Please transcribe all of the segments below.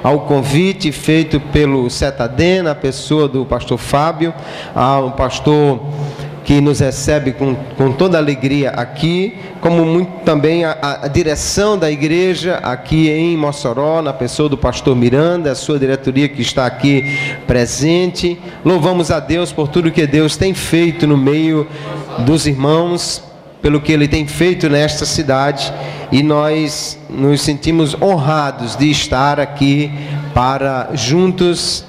ao convite feito pelo Setadem, na pessoa do pastor Fábio, ao pastor que nos recebe com toda alegria aqui, como muito também a direção da igreja aqui em Mossoró, na pessoa do pastor Miranda, a sua diretoria que está aqui presente. Louvamos a Deus por tudo que Deus tem feito no meio dos irmãos, pelo que Ele tem feito nesta cidade, e nós nos sentimos honrados de estar aqui para juntos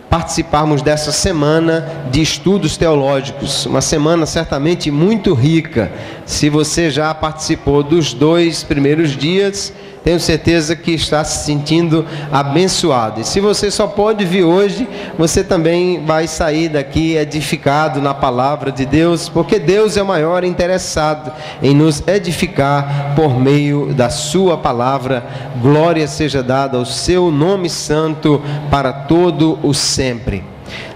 participarmos dessa semana de estudos teológicos, uma semana certamente muito rica. Se você já participou dos 2 primeiros dias, tenho certeza que está se sentindo abençoado. E se você só pode vir hoje, você também vai sair daqui edificado na palavra de Deus, porque Deus é o maior interessado em nos edificar por meio da sua palavra. Glória seja dada ao seu nome santo para todo o sempre.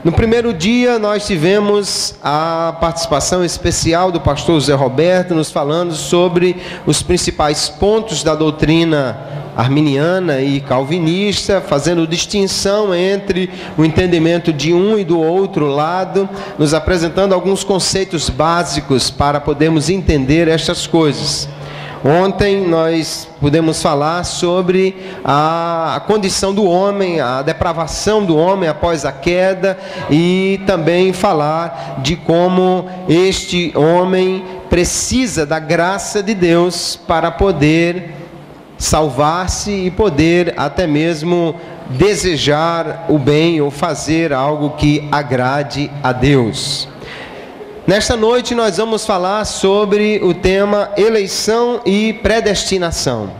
No primeiro dia nós tivemos a participação especial do pastor Zé Roberto, nos falando sobre os principais pontos da doutrina arminiana e calvinista, fazendo distinção entre o entendimento de um e do outro lado, nos apresentando alguns conceitos básicos para podermos entender estas coisas. Ontem nós pudemos falar sobre a condição do homem, a depravação do homem após a queda, e também falar de como este homem precisa da graça de Deus para poder salvar-se e poder até mesmo desejar o bem ou fazer algo que agrade a Deus. Nesta noite nós vamos falar sobre o tema eleição e predestinação.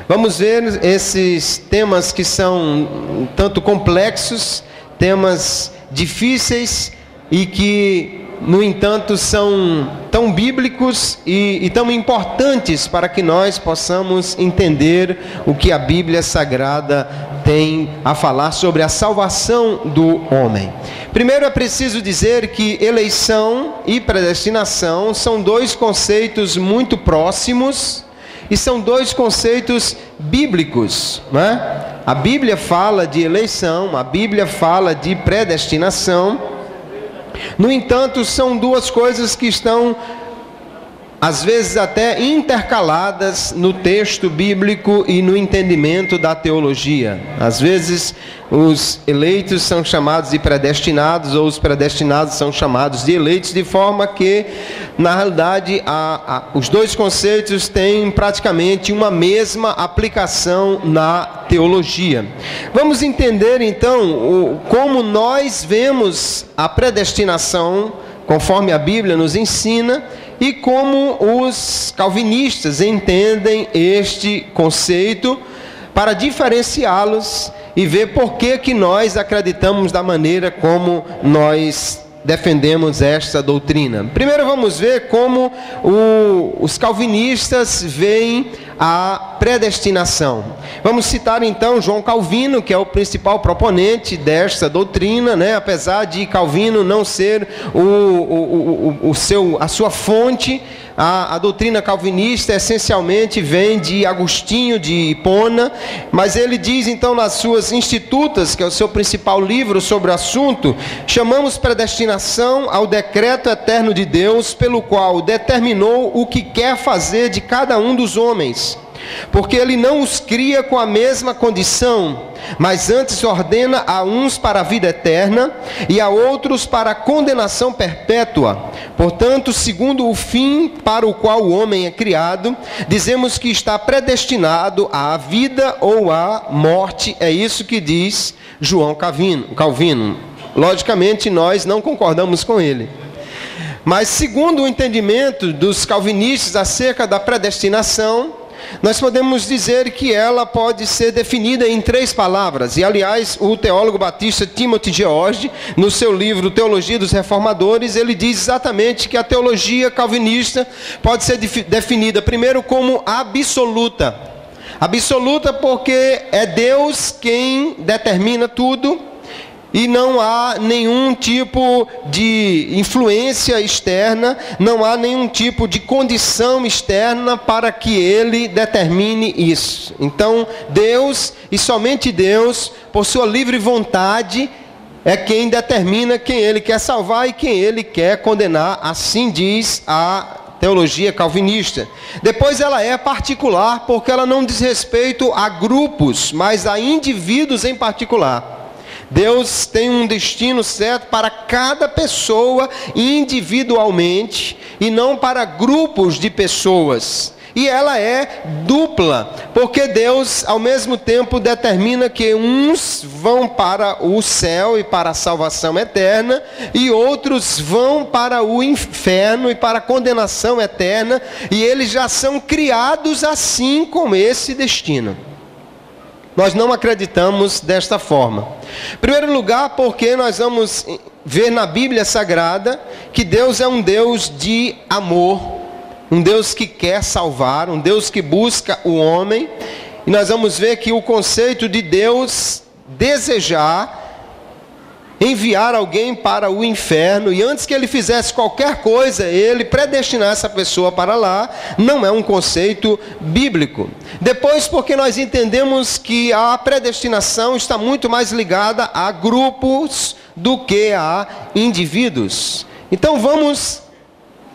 Vamos ver esses temas que são tanto complexos, temas difíceis e que, no entanto, são tão bíblicos e tão importantes para que nós possamos entender o que a Bíblia Sagrada tem a falar sobre a salvação do homem. Primeiro é preciso dizer que eleição e predestinação são 2 conceitos muito próximos e são 2 conceitos bíblicos, né? A Bíblia fala de eleição, a Bíblia fala de predestinação. No entanto, são 2 coisas que estão, às vezes, até intercaladas no texto bíblico e no entendimento da teologia. Às vezes, os eleitos são chamados de predestinados, ou os predestinados são chamados de eleitos, de forma que, na realidade, os 2 conceitos têm praticamente uma mesma aplicação na teologia. Vamos entender, então, como nós vemos a predestinação, conforme a Bíblia nos ensina, e como os calvinistas entendem este conceito, para diferenciá-los e ver por que nós acreditamos da maneira como nós defendemos esta doutrina. Primeiro vamos ver como os calvinistas veem a predestinação. Vamos citar então João Calvino, que é o principal proponente desta doutrina, né? Apesar de Calvino não ser a sua fonte, a doutrina calvinista essencialmente vem de Agostinho de Hipona, mas ele diz então nas suas Institutas, que é o seu principal livro sobre o assunto: chamamos predestinação ao decreto eterno de Deus, pelo qual determinou o que quer fazer de cada um dos homens, porque ele não os cria com a mesma condição, mas antes ordena a uns para a vida eterna e a outros para a condenação perpétua. Portanto, segundo o fim para o qual o homem é criado, dizemos que está predestinado à vida ou à morte. É isso que diz João Calvino. Logicamente, nós não concordamos com ele. Mas, segundo o entendimento dos calvinistas acerca da predestinação, nós podemos dizer que ela pode ser definida em 3 palavras. E, aliás, o teólogo batista Timothy George, no seu livro Teologia dos Reformadores, ele diz exatamente que a teologia calvinista pode ser definida primeiro como absoluta. Absoluta porque é Deus quem determina tudo, e não há nenhum tipo de influência externa, não há nenhum tipo de condição externa para que ele determine isso. Então, Deus, e somente Deus, por sua livre vontade, é quem determina quem ele quer salvar e quem ele quer condenar, assim diz a teologia calvinista. Depois ela é particular, porque ela não diz respeito a grupos, mas a indivíduos em particular. Deus tem um destino certo para cada pessoa individualmente e não para grupos de pessoas. E ela é dupla, porque Deus ao mesmo tempo determina que uns vão para o céu e para a salvação eterna, e outros vão para o inferno e para a condenação eterna, e eles já são criados assim com esse destino. Nós não acreditamos desta forma. Em primeiro lugar, porque nós vamos ver na Bíblia Sagrada que Deus é um Deus de amor, um Deus que quer salvar, um Deus que busca o homem. E nós vamos ver que o conceito de Deus desejar enviar alguém para o inferno, e antes que ele fizesse qualquer coisa, ele predestinar essa pessoa para lá, não é um conceito bíblico. Depois, porque nós entendemos que a predestinação está muito mais ligada a grupos do que a indivíduos. Então vamos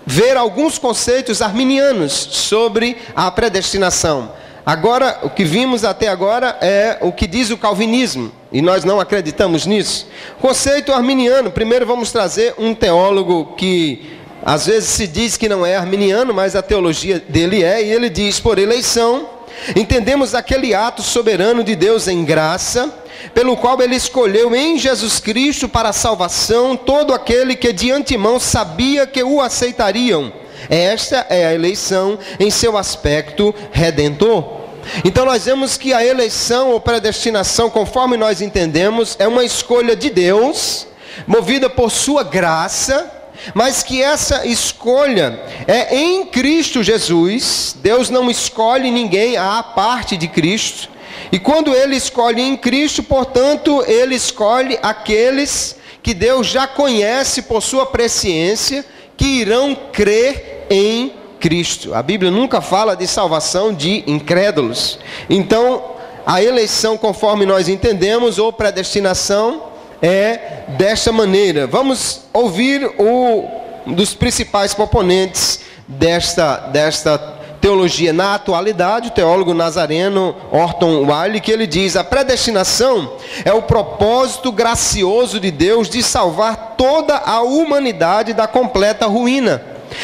ver alguns conceitos arminianos sobre a predestinação. Agora, o que vimos até agora é o que diz o calvinismo, e nós não acreditamos nisso. Conceito arminiano, primeiro vamos trazer um teólogo que às vezes se diz que não é arminiano, mas a teologia dele é, e ele diz: por eleição, entendemos aquele ato soberano de Deus em graça, pelo qual ele escolheu em Jesus Cristo para a salvação todo aquele que de antemão sabia que o aceitariam. Esta é a eleição em seu aspecto redentor. Então nós vemos que a eleição ou predestinação, conforme nós entendemos, é uma escolha de Deus, movida por sua graça, mas que essa escolha é em Cristo Jesus. Deus não escolhe ninguém à parte de Cristo. E quando ele escolhe em Cristo, portanto, ele escolhe aqueles que Deus já conhece por sua presciência, que irão crer em Cristo. A Bíblia nunca fala de salvação de incrédulos. Então, a eleição, conforme nós entendemos, ou predestinação, é desta maneira. Vamos ouvir um dos principais proponentes desta teologia na atualidade, o teólogo nazareno Orton Wiley, que ele diz: a predestinação é o propósito gracioso de Deus de salvar toda a humanidade da completa ruína.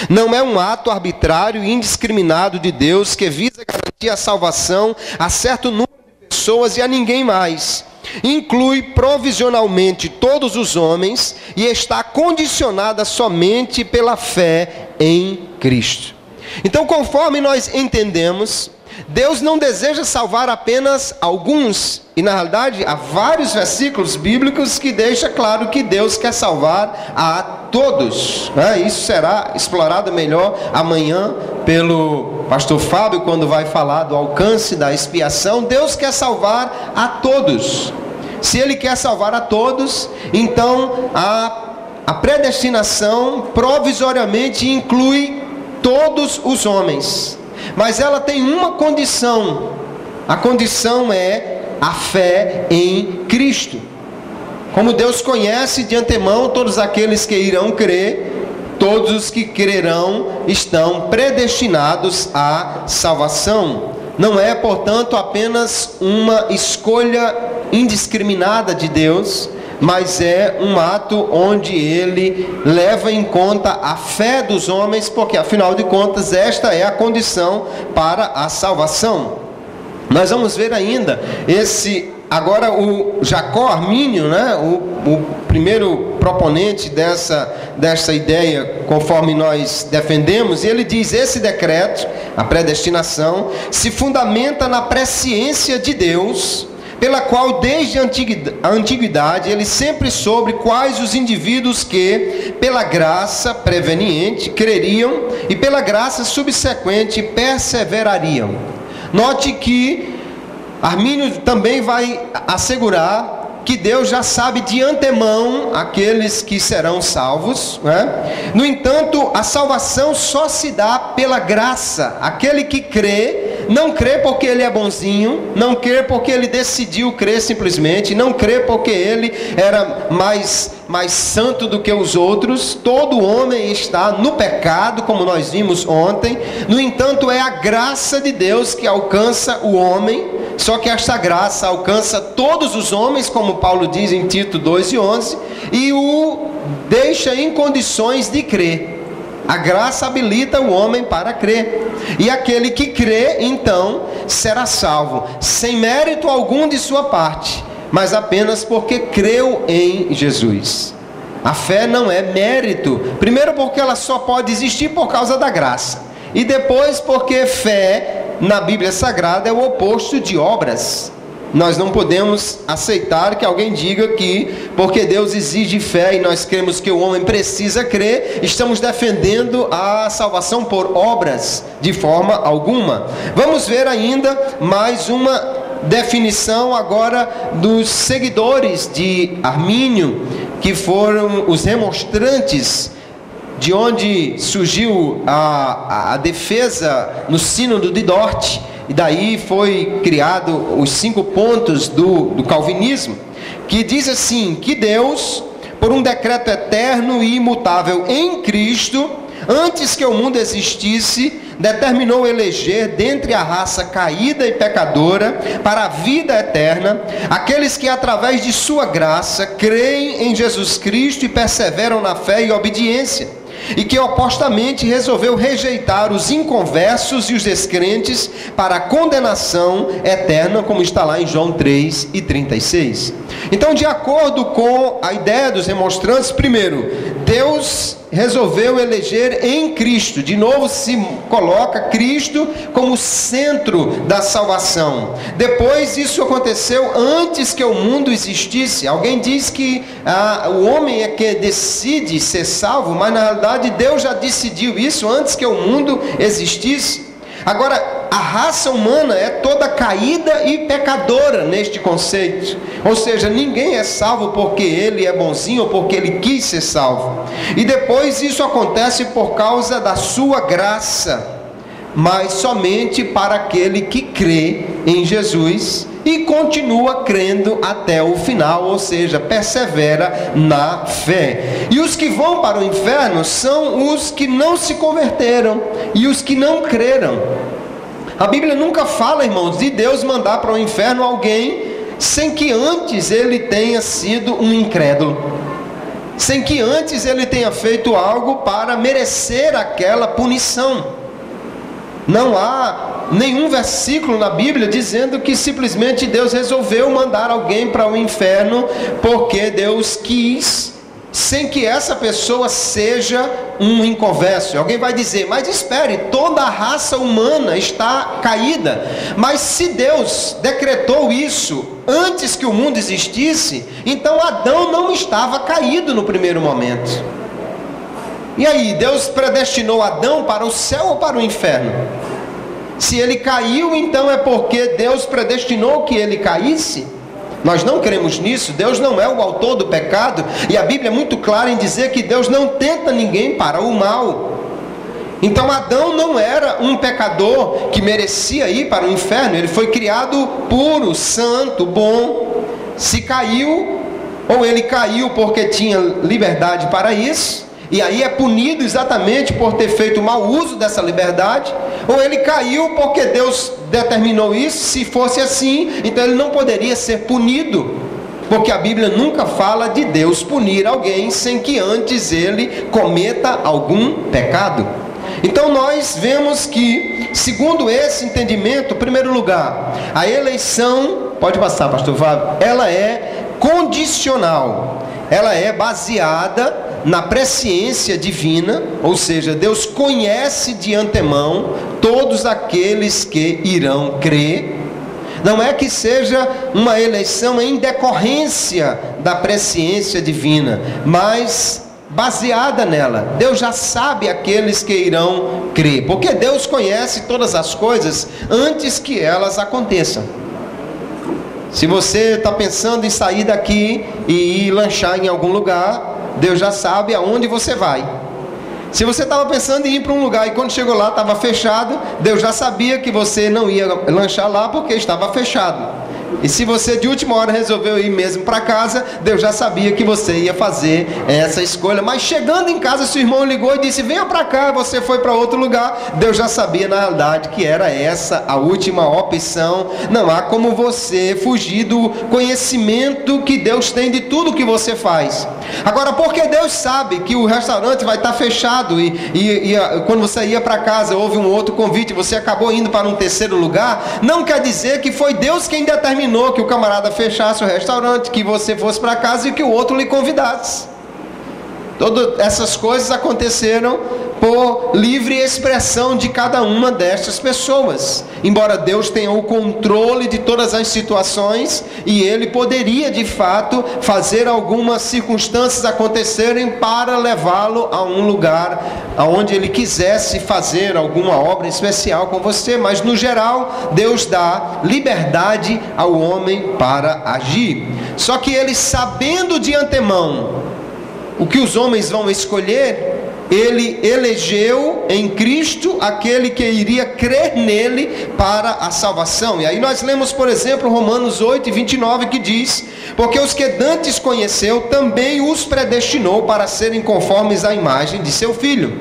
Não é um ato arbitrário e indiscriminado de Deus que visa garantir a salvação a certo número de pessoas e a ninguém mais. Inclui provisionalmente todos os homens e está condicionada somente pela fé em Cristo. Então, conforme nós entendemos, Deus não deseja salvar apenas alguns, e na realidade há vários versículos bíblicos que deixam claro que Deus quer salvar a todos. Isso será explorado melhor amanhã pelo pastor Fábio, quando vai falar do alcance da expiação. Deus quer salvar a todos. Se Ele quer salvar a todos, então a predestinação provisoriamente inclui todos os homens. Mas ela tem uma condição. A condição é a fé em Cristo. Como Deus conhece de antemão todos aqueles que irão crer, todos os que crerão estão predestinados à salvação. Não é, portanto, apenas uma escolha indiscriminada de Deus, mas é um ato onde ele leva em conta a fé dos homens, porque afinal de contas esta é a condição para a salvação. Nós vamos ver ainda agora o Jacó Armínio, o primeiro proponente dessa ideia, conforme nós defendemos, e ele diz: esse decreto, a predestinação, se fundamenta na presciência de Deus, pela qual desde a antiguidade ele sempre soube quais os indivíduos que, pela graça preveniente, creriam e pela graça subsequente perseverariam. Note que Armínio também vai assegurar que Deus já sabe de antemão aqueles que serão salvos, né? No entanto, a salvação só se dá pela graça. Aquele que crê, não crê porque ele é bonzinho, não crê porque ele decidiu crer simplesmente, não crê porque ele era mais santo do que os outros. Todo homem está no pecado, como nós vimos ontem. No entanto, é a graça de Deus que alcança o homem. Só que esta graça alcança todos os homens, como Paulo diz em Tito 2:11, e o deixa em condições de crer. A graça habilita o homem para crer. E aquele que crê, então, será salvo, sem mérito algum de sua parte, mas apenas porque creu em Jesus. A fé não é mérito. Primeiro porque ela só pode existir por causa da graça. E depois porque fé, na Bíblia Sagrada, é o oposto de obras. Nós não podemos aceitar que alguém diga que, porque Deus exige fé e nós cremos que o homem precisa crer, estamos defendendo a salvação por obras, de forma alguma. Vamos ver ainda mais uma definição agora dos seguidores de Armínio, que foram os remonstrantes, de onde surgiu a defesa no Sínodo de Dort, e daí foi criado os 5 pontos do calvinismo, que diz assim, que Deus, por um decreto eterno e imutável em Cristo, antes que o mundo existisse, determinou eleger dentre a raça caída e pecadora para a vida eterna aqueles que através de sua graça creem em Jesus Cristo e perseveram na fé e obediência, e que opostamente resolveu rejeitar os inconversos e os descrentes para a condenação eterna, como está lá em João 3:36. Então, de acordo com a ideia dos remonstrantes, primeiro, Deus resolveu eleger em Cristo. De novo se coloca Cristo como centro da salvação. Depois, isso aconteceu antes que o mundo existisse. Alguém diz que o homem é que decide ser salvo, mas na realidade Deus já decidiu isso antes que o mundo existisse. Agora, a raça humana é toda caída e pecadora neste conceito. Ou seja, ninguém é salvo porque ele é bonzinho ou porque ele quis ser salvo. E depois isso acontece por causa da sua graça, mas somente para aquele que crê em Jesus e continua crendo até o final, ou seja, persevera na fé. E os que vão para o inferno são os que não se converteram e os que não creram. A Bíblia nunca fala, irmãos, de Deus mandar para o inferno alguém sem que antes ele tenha sido um incrédulo, sem que antes ele tenha feito algo para merecer aquela punição. Não há nenhum versículo na Bíblia dizendo que simplesmente Deus resolveu mandar alguém para o inferno porque Deus quis, sem que essa pessoa seja um inconverso. Alguém vai dizer, mas espere, toda a raça humana está caída. Mas se Deus decretou isso antes que o mundo existisse, então Adão não estava caído no primeiro momento. E aí, Deus predestinou Adão para o céu ou para o inferno? Se ele caiu, então é porque Deus predestinou que ele caísse? Nós não cremos nisso. Deus não é o autor do pecado, e a Bíblia é muito clara em dizer que Deus não tenta ninguém para o mal. Então Adão não era um pecador que merecia ir para o inferno. Ele foi criado puro, santo, bom. Se caiu, ou ele caiu porque tinha liberdade para isso, e aí é punido exatamente por ter feito mau uso dessa liberdade, ou ele caiu porque Deus determinou isso. Se fosse assim, então ele não poderia ser punido, porque a Bíblia nunca fala de Deus punir alguém sem que antes ele cometa algum pecado. Então nós vemos que, segundo esse entendimento, em primeiro lugar, a eleição, pode passar, pastor Fábio, ela é condicional, ela é baseada na presciência divina, ou seja, Deus conhece de antemão todos aqueles que irão crer. Não é que seja uma eleição em decorrência da presciência divina, mas baseada nela. Deus já sabe aqueles que irão crer, porque Deus conhece todas as coisas antes que elas aconteçam. Se você está pensando em sair daqui e ir lanchar em algum lugar, Deus já sabe aonde você vai. Se você estava pensando em ir para um lugar e quando chegou lá estava fechado, Deus já sabia que você não ia lanchar lá porque estava fechado. E se você de última hora resolveu ir mesmo para casa, Deus já sabia que você ia fazer essa escolha. Mas chegando em casa, seu irmão ligou e disse: venha para cá, você foi para outro lugar. Deus já sabia na realidade que era essa a última opção. Não há como você fugir do conhecimento que Deus tem de tudo que você faz. Agora, porque Deus sabe que o restaurante vai estar fechado e quando você ia para casa houve um outro convite, você acabou indo para um terceiro lugar, não quer dizer que foi Deus quem determinou que o camarada fechasse o restaurante, que você fosse para casa e que o outro lhe convidasse. Todas essas coisas aconteceram por livre expressão de cada uma destas pessoas. Embora Deus tenha o controle de todas as situações, e Ele poderia de fato fazer algumas circunstâncias acontecerem para levá-lo a um lugar onde Ele quisesse fazer alguma obra especial com você. Mas no geral, Deus dá liberdade ao homem para agir. Só que Ele, sabendo de antemão o que os homens vão escolher, Ele elegeu em Cristo aquele que iria crer nele para a salvação. E aí nós lemos, por exemplo, Romanos 8, 29, que diz: porque os que dantes conheceu, também os predestinou para serem conformes à imagem de seu Filho,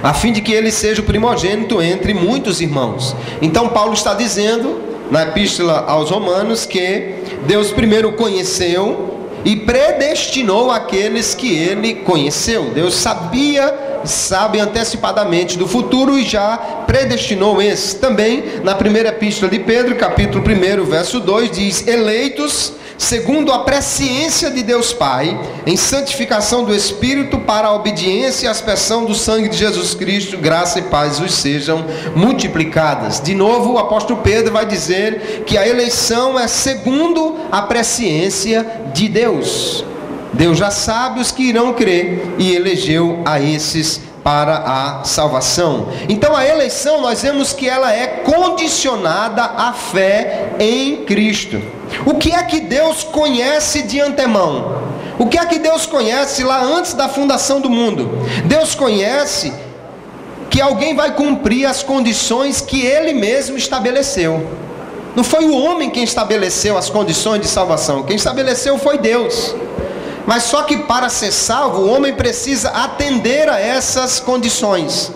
a fim de que ele seja o primogênito entre muitos irmãos. Então Paulo está dizendo na epístola aos Romanos que Deus primeiro conheceu e predestinou aqueles que Ele conheceu. Deus sabe antecipadamente do futuro e já predestinou esses. Também na primeira epístola de Pedro, capítulo 1, verso 2, diz: eleitos segundo a presciência de Deus Pai, em santificação do Espírito, para a obediência e a aspersão do sangue de Jesus Cristo, graça e paz os sejam multiplicadas. De novo, o apóstolo Pedro vai dizer que a eleição é segundo a presciência de Deus. Deus já sabe os que irão crer e elegeu a esses para a salvação. Então a eleição, nós vemos que ela é condicionada à fé em Cristo. O que é que Deus conhece de antemão? O que é que Deus conhece lá antes da fundação do mundo? Deus conhece que alguém vai cumprir as condições que Ele mesmo estabeleceu. Não foi o homem quem estabeleceu as condições de salvação, quem estabeleceu foi Deus. Mas só que para ser salvo, o homem precisa atender a essas condições.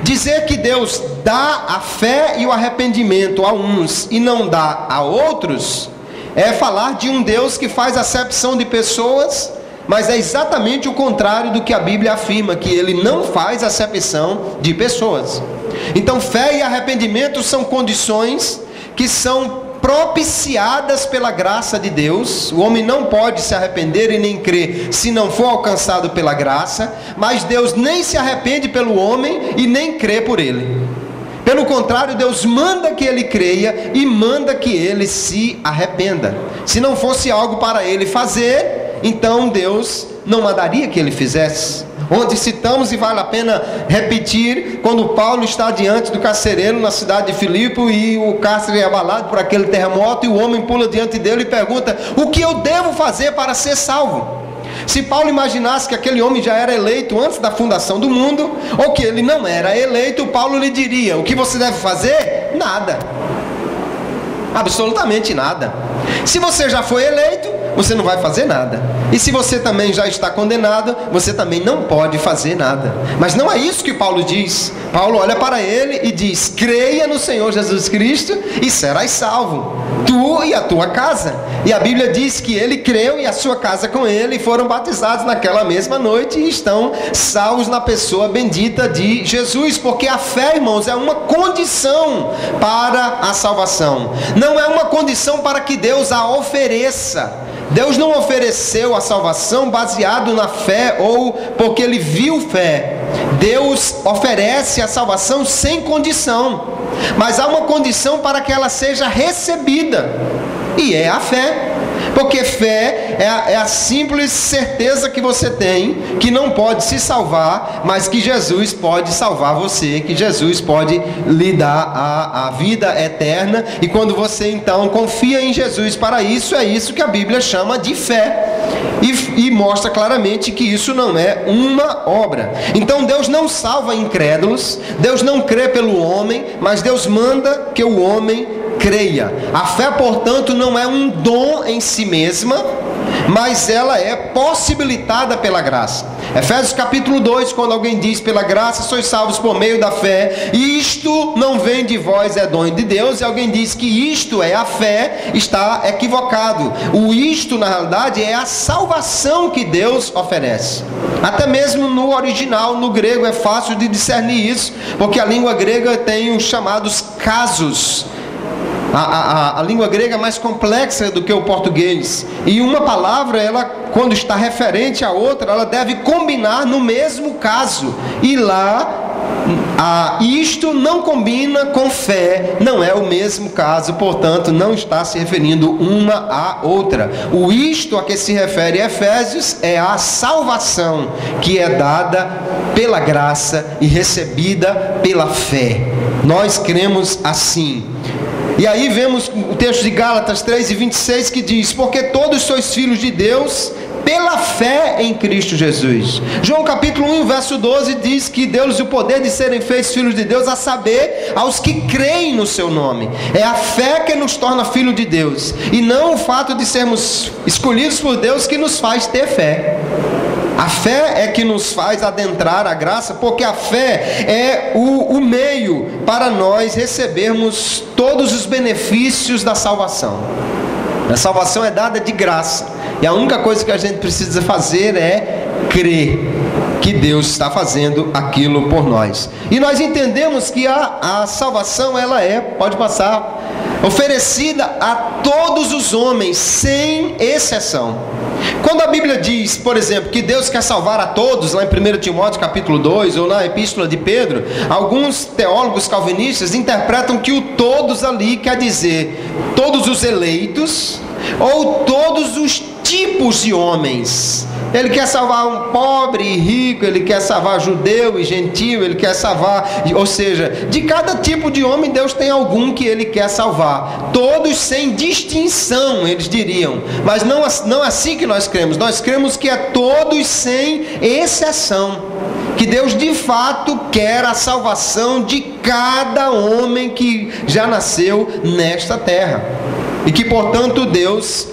Dizer que Deus dá a fé e o arrependimento a uns e não dá a outros, é falar de um Deus que faz acepção de pessoas, mas é exatamente o contrário do que a Bíblia afirma, que Ele não faz acepção de pessoas. Então fé e arrependimento são condições que são propiciadas pela graça de Deus. O homem não pode se arrepender e nem crer se não for alcançado pela graça, mas Deus nem se arrepende pelo homem e nem crê por ele. Pelo contrário, Deus manda que ele creia e manda que ele se arrependa. Se não fosse algo para ele fazer, então Deus não mandaria que ele fizesse. Onde citamos, e vale a pena repetir, quando Paulo está diante do carcereiro na cidade de Filipe, e o cárcere é abalado por aquele terremoto, e o homem pula diante dele e pergunta: o que eu devo fazer para ser salvo? Se Paulo imaginasse que aquele homem já era eleito antes da fundação do mundo, ou que ele não era eleito, Paulo lhe diria: o que você deve fazer? Nada. Absolutamente nada. Se você já foi eleito, você não vai fazer nada. E se você também já está condenado, você também não pode fazer nada. Mas não é isso que Paulo diz. Paulo olha para ele e diz: creia no Senhor Jesus Cristo e serás salvo, tu e a tua casa. E a Bíblia diz que ele creu e a sua casa com ele, e foram batizados naquela mesma noite e estão salvos na pessoa bendita de Jesus. Porque a fé, irmãos, é uma condição para a salvação. Não é uma condição para que Deus a ofereça. Deus não ofereceu a salvação baseado na fé ou porque ele viu fé. Deus oferece a salvação sem condição, mas há uma condição para que ela seja recebida, e é a fé. Porque fé é a simples certeza que você tem que não pode se salvar, mas que Jesus pode salvar você, que Jesus pode lhe dar a vida eterna. E quando você então confia em Jesus para isso, é isso que a Bíblia chama de fé. E mostra claramente que isso não é uma obra. Então Deus não salva incrédulos, Deus não crê pelo homem, mas Deus manda que o homem creia. A fé, portanto, não é um dom em si mesma, mas ela é possibilitada pela graça. Efésios capítulo 2, quando alguém diz: pela graça sois salvos por meio da fé, e isto não vem de vós, é dom de Deus, e alguém diz que isto é a fé, está equivocado. O isto, na realidade, é a salvação que Deus oferece. Até mesmo no original, no grego, é fácil de discernir isso, porque a língua grega tem os chamados casos. A língua grega é mais complexa do que o português, e uma palavra, ela, quando está referente à outra, ela deve combinar no mesmo caso, e lá isto não combina com fé, não é o mesmo caso, portanto não está se referindo uma à outra. O isto a que se refere Efésios é a salvação que é dada pela graça e recebida pela fé. Nós cremos assim. E aí vemos o texto de Gálatas 3:26 que diz: porque todos sois filhos de Deus pela fé em Cristo Jesus. João capítulo 1, verso 12 diz que deu-lhes o poder de serem feitos filhos de Deus, a saber, aos que creem no seu nome. É a fé que nos torna filho de Deus, e não o fato de sermos escolhidos por Deus que nos faz ter fé. A fé é que nos faz adentrar a graça, porque a fé é o meio para nós recebermos todos os benefícios da salvação. A salvação é dada de graça, e a única coisa que a gente precisa fazer é crer que Deus está fazendo aquilo por nós. E nós entendemos que a salvação, ela pode passar, oferecida a todos os homens, sem exceção. Quando a Bíblia diz, por exemplo, que Deus quer salvar a todos, lá em 1 Timóteo capítulo 2, ou na Epístola de Pedro, alguns teólogos calvinistas interpretam que o todos ali quer dizer todos os eleitos, ou todos os tipos de homens. Ele quer salvar um pobre e rico, ele quer salvar judeu e gentil, ele quer salvar, ou seja, de cada tipo de homem Deus tem algum que ele quer salvar, todos sem distinção, eles diriam, mas não é assim que nós cremos que é todos sem exceção, que Deus de fato quer a salvação de cada homem que já nasceu nesta terra, e que portanto Deus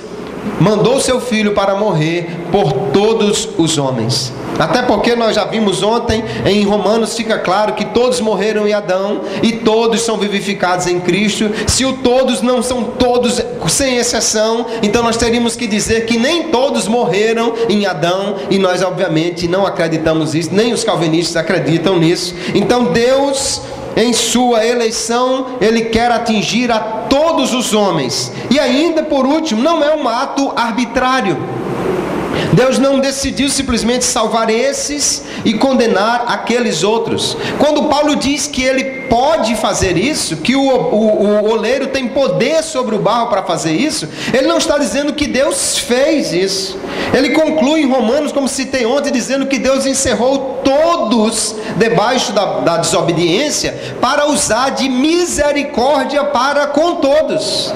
mandou seu filho para morrer por todos os homens. Até porque nós já vimos ontem, em Romanos fica claro que todos morreram em Adão e todos são vivificados em Cristo. Se o todos não são todos sem exceção, então nós teríamos que dizer que nem todos morreram em Adão, e nós obviamente não acreditamos isso, nem os calvinistas acreditam nisso. Então Deus, em sua eleição, Ele quer atingir a todos os homens. E ainda por último, não é um ato arbitrário. Deus não decidiu simplesmente salvar esses e condenar aqueles outros. Quando Paulo diz que ele pode fazer isso, que o oleiro tem poder sobre o barro para fazer isso, ele não está dizendo que Deus fez isso. Ele conclui em Romanos, como citei ontem, dizendo que Deus encerrou todos debaixo da desobediência para usar de misericórdia para com todos.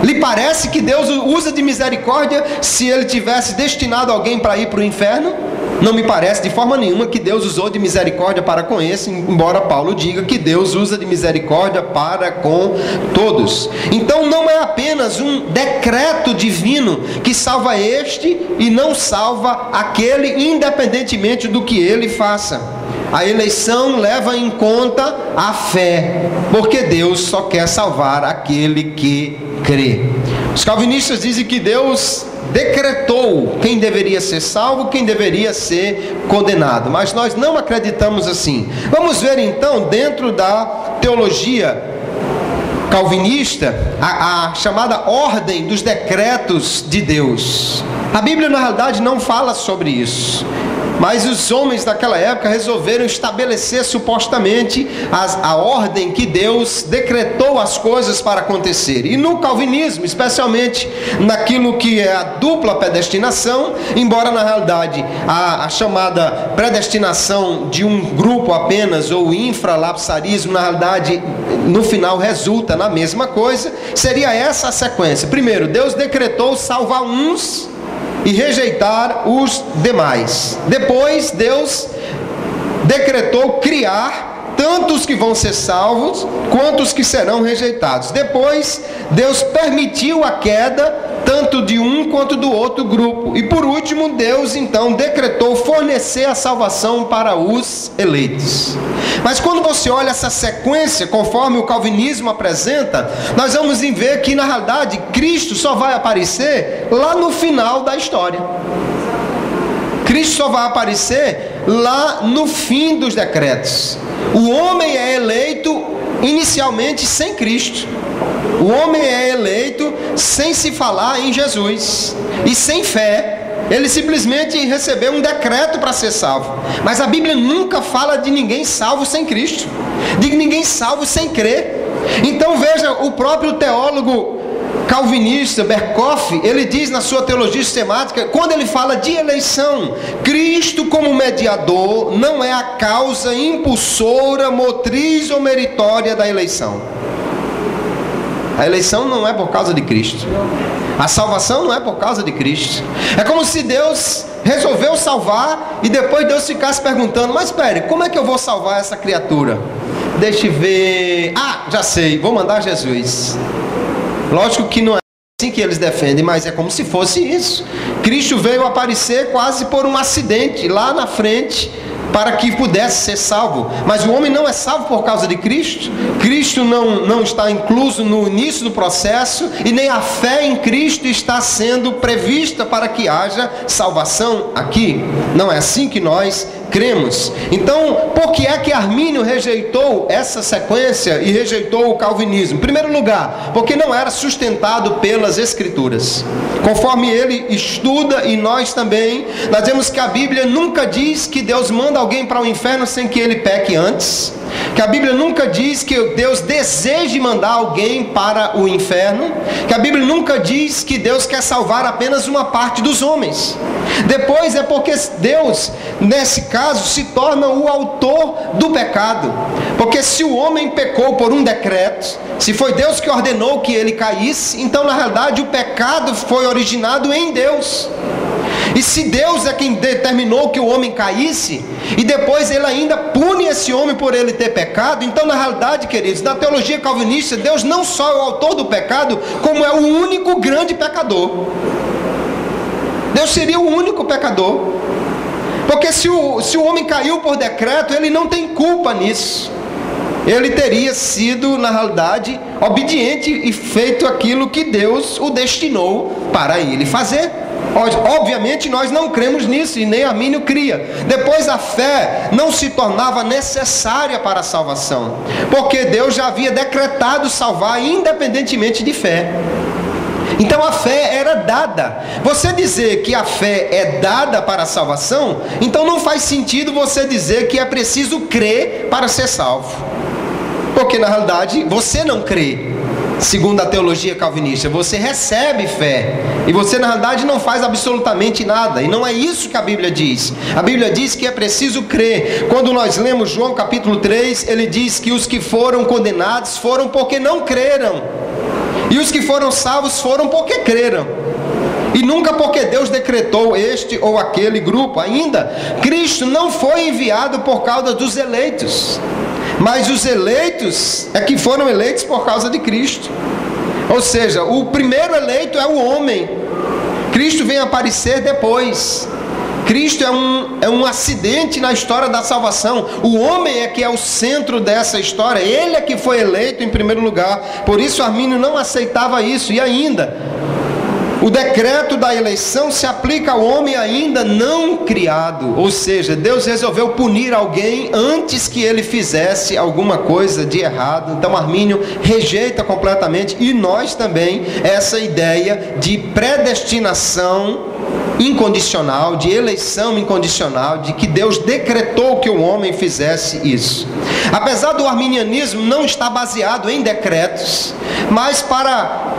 Lhe parece que Deus usa de misericórdia se ele tivesse destinado alguém para ir para o inferno? Não me parece de forma nenhuma que Deus usou de misericórdia para com esse, embora Paulo diga que Deus usa de misericórdia para com todos. Então não é apenas um decreto divino que salva este e não salva aquele, independentemente do que ele faça. A eleição leva em conta a fé, porque Deus só quer salvar aquele que crê. Os calvinistas dizem que Deus decretou quem deveria ser salvo, quem deveria ser condenado, mas nós não acreditamos assim. Vamos ver então, dentro da teologia calvinista, a chamada ordem dos decretos de Deus. A Bíblia na realidade não fala sobre isso. Mas os homens daquela época resolveram estabelecer supostamente a ordem que Deus decretou as coisas para acontecer. E no calvinismo, especialmente naquilo que é a dupla predestinação, embora na realidade a chamada predestinação de um grupo apenas, ou infralapsarismo, na realidade no final resulta na mesma coisa, seria essa a sequência. Primeiro, Deus decretou salvar uns e rejeitar os demais. Depois, Deus decretou criar tanto os que vão ser salvos, quanto os que serão rejeitados. Depois, Deus permitiu a queda, tanto de um quanto do outro grupo. E por último, Deus então decretou fornecer a salvação para os eleitos. Mas quando você olha essa sequência, conforme o calvinismo apresenta, nós vamos ver que na realidade, Cristo só vai aparecer lá no final da história. Cristo só vai aparecer lá no fim dos decretos. O homem é eleito inicialmente sem Cristo. O homem é eleito sem se falar em Jesus e sem fé. Ele simplesmente recebeu um decreto para ser salvo. Mas a Bíblia nunca fala de ninguém salvo sem Cristo, de ninguém salvo sem crer. Então veja, o próprio teólogo calvinista Berkhoff, ele diz na sua teologia sistemática, quando ele fala de eleição, Cristo como mediador não é a causa impulsora, motriz ou meritória da eleição. A eleição não é por causa de Cristo. A salvação não é por causa de Cristo. É como se Deus resolveu salvar e depois Deus ficasse perguntando, mas espere, como é que eu vou salvar essa criatura? Deixa eu ver. Já sei, vou mandar Jesus. Lógico que não é assim que eles defendem, mas é como se fosse isso. Cristo veio aparecer quase por um acidente lá na frente, para que pudesse ser salvo. Mas o homem não é salvo por causa de Cristo. Cristo não está incluso no início do processo, e nem a fé em Cristo está sendo prevista para que haja salvação aqui. Não é assim que nós cremos. Então, por que é que Armínio rejeitou essa sequência e rejeitou o calvinismo? Em primeiro lugar, porque não era sustentado pelas Escrituras. Conforme ele estuda, e nós também, nós vemos que a Bíblia nunca diz que Deus manda alguém para o inferno sem que ele peque antes. Que a Bíblia nunca diz que Deus deseja mandar alguém para o inferno. Que a Bíblia nunca diz que Deus quer salvar apenas uma parte dos homens. Depois é porque Deus, nesse caso, se torna o autor do pecado. Porque se o homem pecou por um decreto, se foi Deus que ordenou que ele caísse, então na realidade o pecado foi originado em Deus. E se Deus é quem determinou que o homem caísse, e depois ele ainda pune esse homem por ele ter pecado, então na realidade, queridos, na teologia calvinista, Deus não só é o autor do pecado, como é o único grande pecador. Deus seria o único pecador. Porque se o homem caiu por decreto, ele não tem culpa nisso. Ele teria sido, na realidade, obediente e feito aquilo que Deus o destinou para ele fazer. Obviamente nós não cremos nisso, e nem Armínio cria. Depois a fé não se tornava necessária para a salvação, porque Deus já havia decretado salvar independentemente de fé. Então a fé era dada. Você dizer que a fé é dada para a salvação, então não faz sentido você dizer que é preciso crer para ser salvo, porque na realidade você não crê. Segundo a teologia calvinista, você recebe fé, e você na realidade não faz absolutamente nada, e não é isso que a Bíblia diz. A Bíblia diz que é preciso crer. Quando nós lemos João capítulo 3, ele diz que os que foram condenados foram porque não creram, e os que foram salvos foram porque creram, e nunca porque Deus decretou este ou aquele grupo. Ainda, Cristo não foi enviado por causa dos eleitos, mas os eleitos é que foram eleitos por causa de Cristo. Ou seja, o primeiro eleito é o homem. Cristo vem aparecer depois. Cristo é um acidente na história da salvação. O homem é que é o centro dessa história. Ele é que foi eleito em primeiro lugar. Por isso Armínio não aceitava isso. E ainda, o decreto da eleição se aplica ao homem ainda não criado. Ou seja, Deus resolveu punir alguém antes que ele fizesse alguma coisa de errado. Então Armínio rejeita completamente, e nós também, essa ideia de predestinação incondicional, de eleição incondicional, de que Deus decretou que o homem fizesse isso. Apesar do arminianismo não estar baseado em decretos, mas para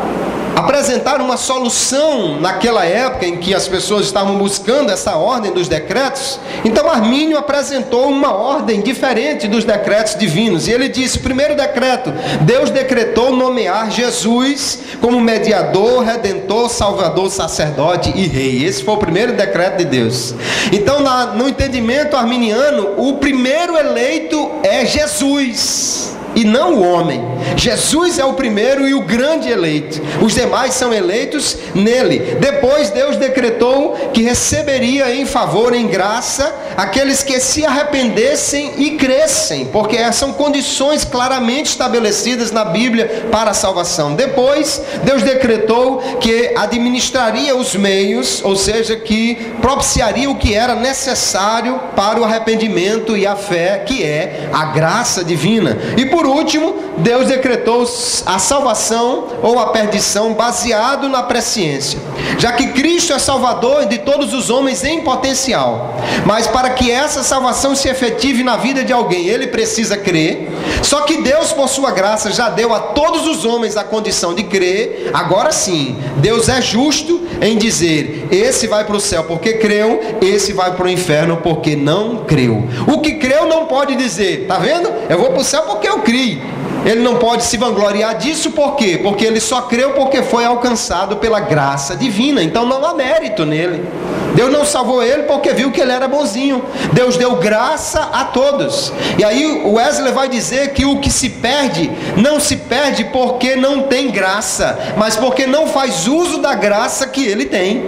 apresentar uma solução naquela época em que as pessoas estavam buscando essa ordem dos decretos, então Armínio apresentou uma ordem diferente dos decretos divinos. E ele disse: o primeiro decreto, Deus decretou nomear Jesus como mediador, redentor, salvador, sacerdote e rei. Esse foi o primeiro decreto de Deus. Então, no entendimento arminiano, o primeiro eleito é Jesus e não o homem. Jesus é o primeiro e o grande eleito. Os demais são eleitos nele. Depois Deus decretou que receberia em favor, em graça, aqueles que se arrependessem e crescem, porque são condições claramente estabelecidas na Bíblia para a salvação. Depois Deus decretou que administraria os meios, ou seja, que propiciaria o que era necessário para o arrependimento e a fé, que é a graça divina. E por último, Deus decretou a salvação ou a perdição baseado na presciência, já que Cristo é Salvador de todos os homens em potencial. Mas para que essa salvação se efetive na vida de alguém, ele precisa crer. Só que Deus, por sua graça, já deu a todos os homens a condição de crer. Agora sim, Deus é justo em dizer: esse vai para o céu porque creu, esse vai para o inferno porque não creu. O que creu não pode dizer: tá vendo? Eu vou para o céu porque eu criei. Ele não pode se vangloriar disso. Por quê? Porque ele só creu porque foi alcançado pela graça divina. Então não há mérito nele. Deus não salvou ele porque viu que ele era bonzinho. Deus deu graça a todos. E aí o Wesley vai dizer que o que se perde, não se perde porque não tem graça, mas porque não faz uso da graça que ele tem.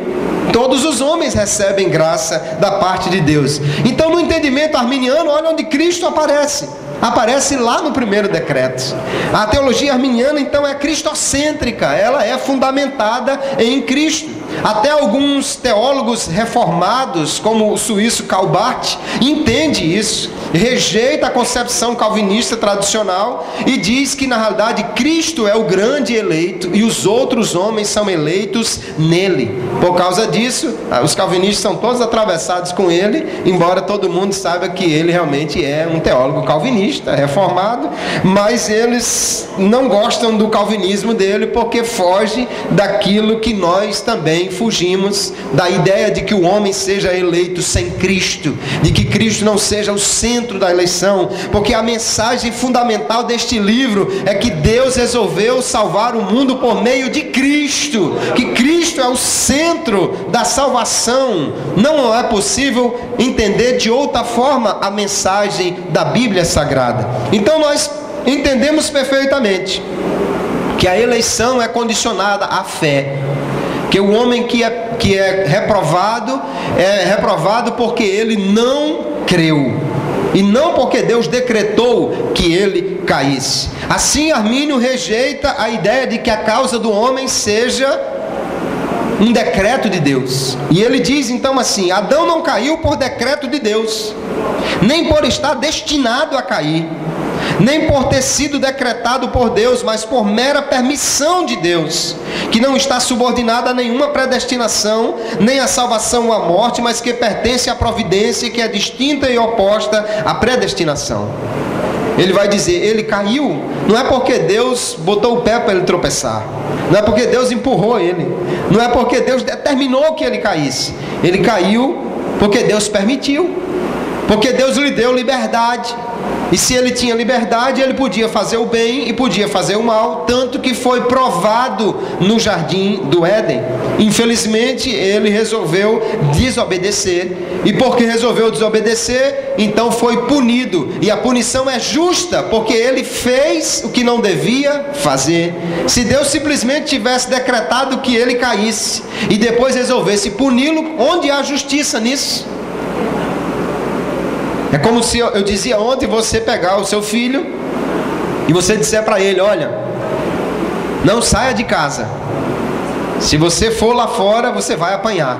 Todos os homens recebem graça da parte de Deus. Então, no entendimento arminiano, olha onde Cristo aparece. Aparece lá no primeiro decreto. A teologia arminiana, então, é cristocêntrica. Ela é fundamentada em Cristo. Até alguns teólogos reformados, como o suíço Calbart, entende isso, rejeita a concepção calvinista tradicional e diz que na realidade Cristo é o grande eleito e os outros homens são eleitos nele. Por causa disso, os calvinistas são todos atravessados com ele, embora todo mundo saiba que ele realmente é um teólogo calvinista, reformado, mas eles não gostam do calvinismo dele porque foge daquilo que nós também fugimos, da ideia de que o homem seja eleito sem Cristo, de que Cristo não seja o centro da eleição, porque a mensagem fundamental deste livro é que Deus resolveu salvar o mundo por meio de Cristo, que Cristo é o centro da salvação. Não é possível entender de outra forma a mensagem da Bíblia Sagrada. Então nós entendemos perfeitamente que a eleição é condicionada à fé, que o homem que é reprovado porque ele não creu, e não porque Deus decretou que ele caísse. Assim, Armínio rejeita a ideia de que a causa do homem seja um decreto de Deus. E ele diz então assim: Adão não caiu por decreto de Deus, nem por estar destinado a cair, nem por ter sido decretado por Deus, mas por mera permissão de Deus, que não está subordinada a nenhuma predestinação, nem a salvação ou a morte, mas que pertence à providência, que é distinta e oposta à predestinação. Ele vai dizer: ele caiu, não é porque Deus botou o pé para ele tropeçar, não é porque Deus empurrou ele, não é porque Deus determinou que ele caísse. Ele caiu porque Deus permitiu, porque Deus lhe deu liberdade. E se ele tinha liberdade, ele podia fazer o bem e podia fazer o mal, tanto que foi provado no jardim do Éden. Infelizmente, ele resolveu desobedecer, e porque resolveu desobedecer, então foi punido. E a punição é justa, porque ele fez o que não devia fazer. Se Deus simplesmente tivesse decretado que ele caísse e depois resolvesse puni-lo, onde há justiça nisso? É como se eu dizia ontem, você pegar o seu filho e você disser para ele: olha, não saia de casa, se você for lá fora você vai apanhar.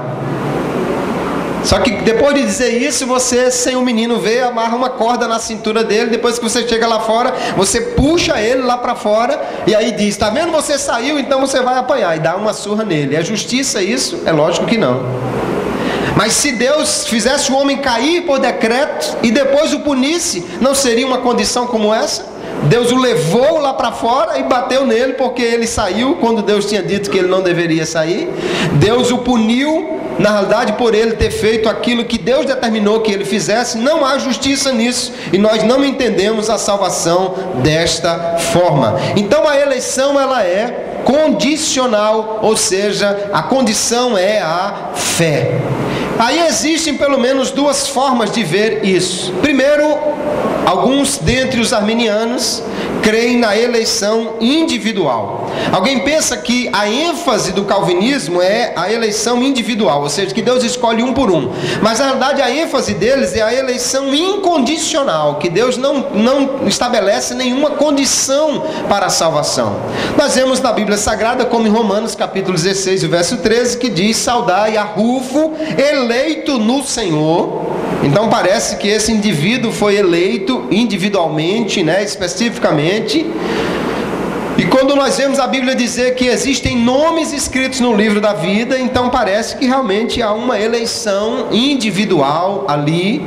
Só que depois de dizer isso, você, sem o menino ver, amarra uma corda na cintura dele. Depois que você chega lá fora, você puxa ele lá para fora e aí diz: tá vendo, você saiu, então você vai apanhar, e dá uma surra nele. É justiça isso? É lógico que não. Mas se Deus fizesse o homem cair por decreto e depois o punisse, não seria uma condição como essa? Deus o levou lá para fora e bateu nele porque ele saiu quando Deus tinha dito que ele não deveria sair. Deus o puniu, na realidade, por ele ter feito aquilo que Deus determinou que ele fizesse. Não há justiça nisso, e nós não entendemos a salvação desta forma. Então a eleição, ela é condicional, ou seja, a condição é a fé. Aí existem pelo menos duas formas de ver isso. Primeiro, alguns dentre os arminianos creem na eleição individual. Alguém pensa que a ênfase do calvinismo é a eleição individual, ou seja, que Deus escolhe um por um. Mas na verdade a ênfase deles é a eleição incondicional, que Deus não estabelece nenhuma condição para a salvação. Nós vemos na Bíblia Sagrada, como em Romanos capítulo 16, verso 13, que diz: saudai a Rufo, eleito no Senhor. Então parece que esse indivíduo foi eleito individualmente, especificamente. E quando nós vemos a Bíblia dizer que existem nomes escritos no livro da vida, então parece que realmente há uma eleição individual ali.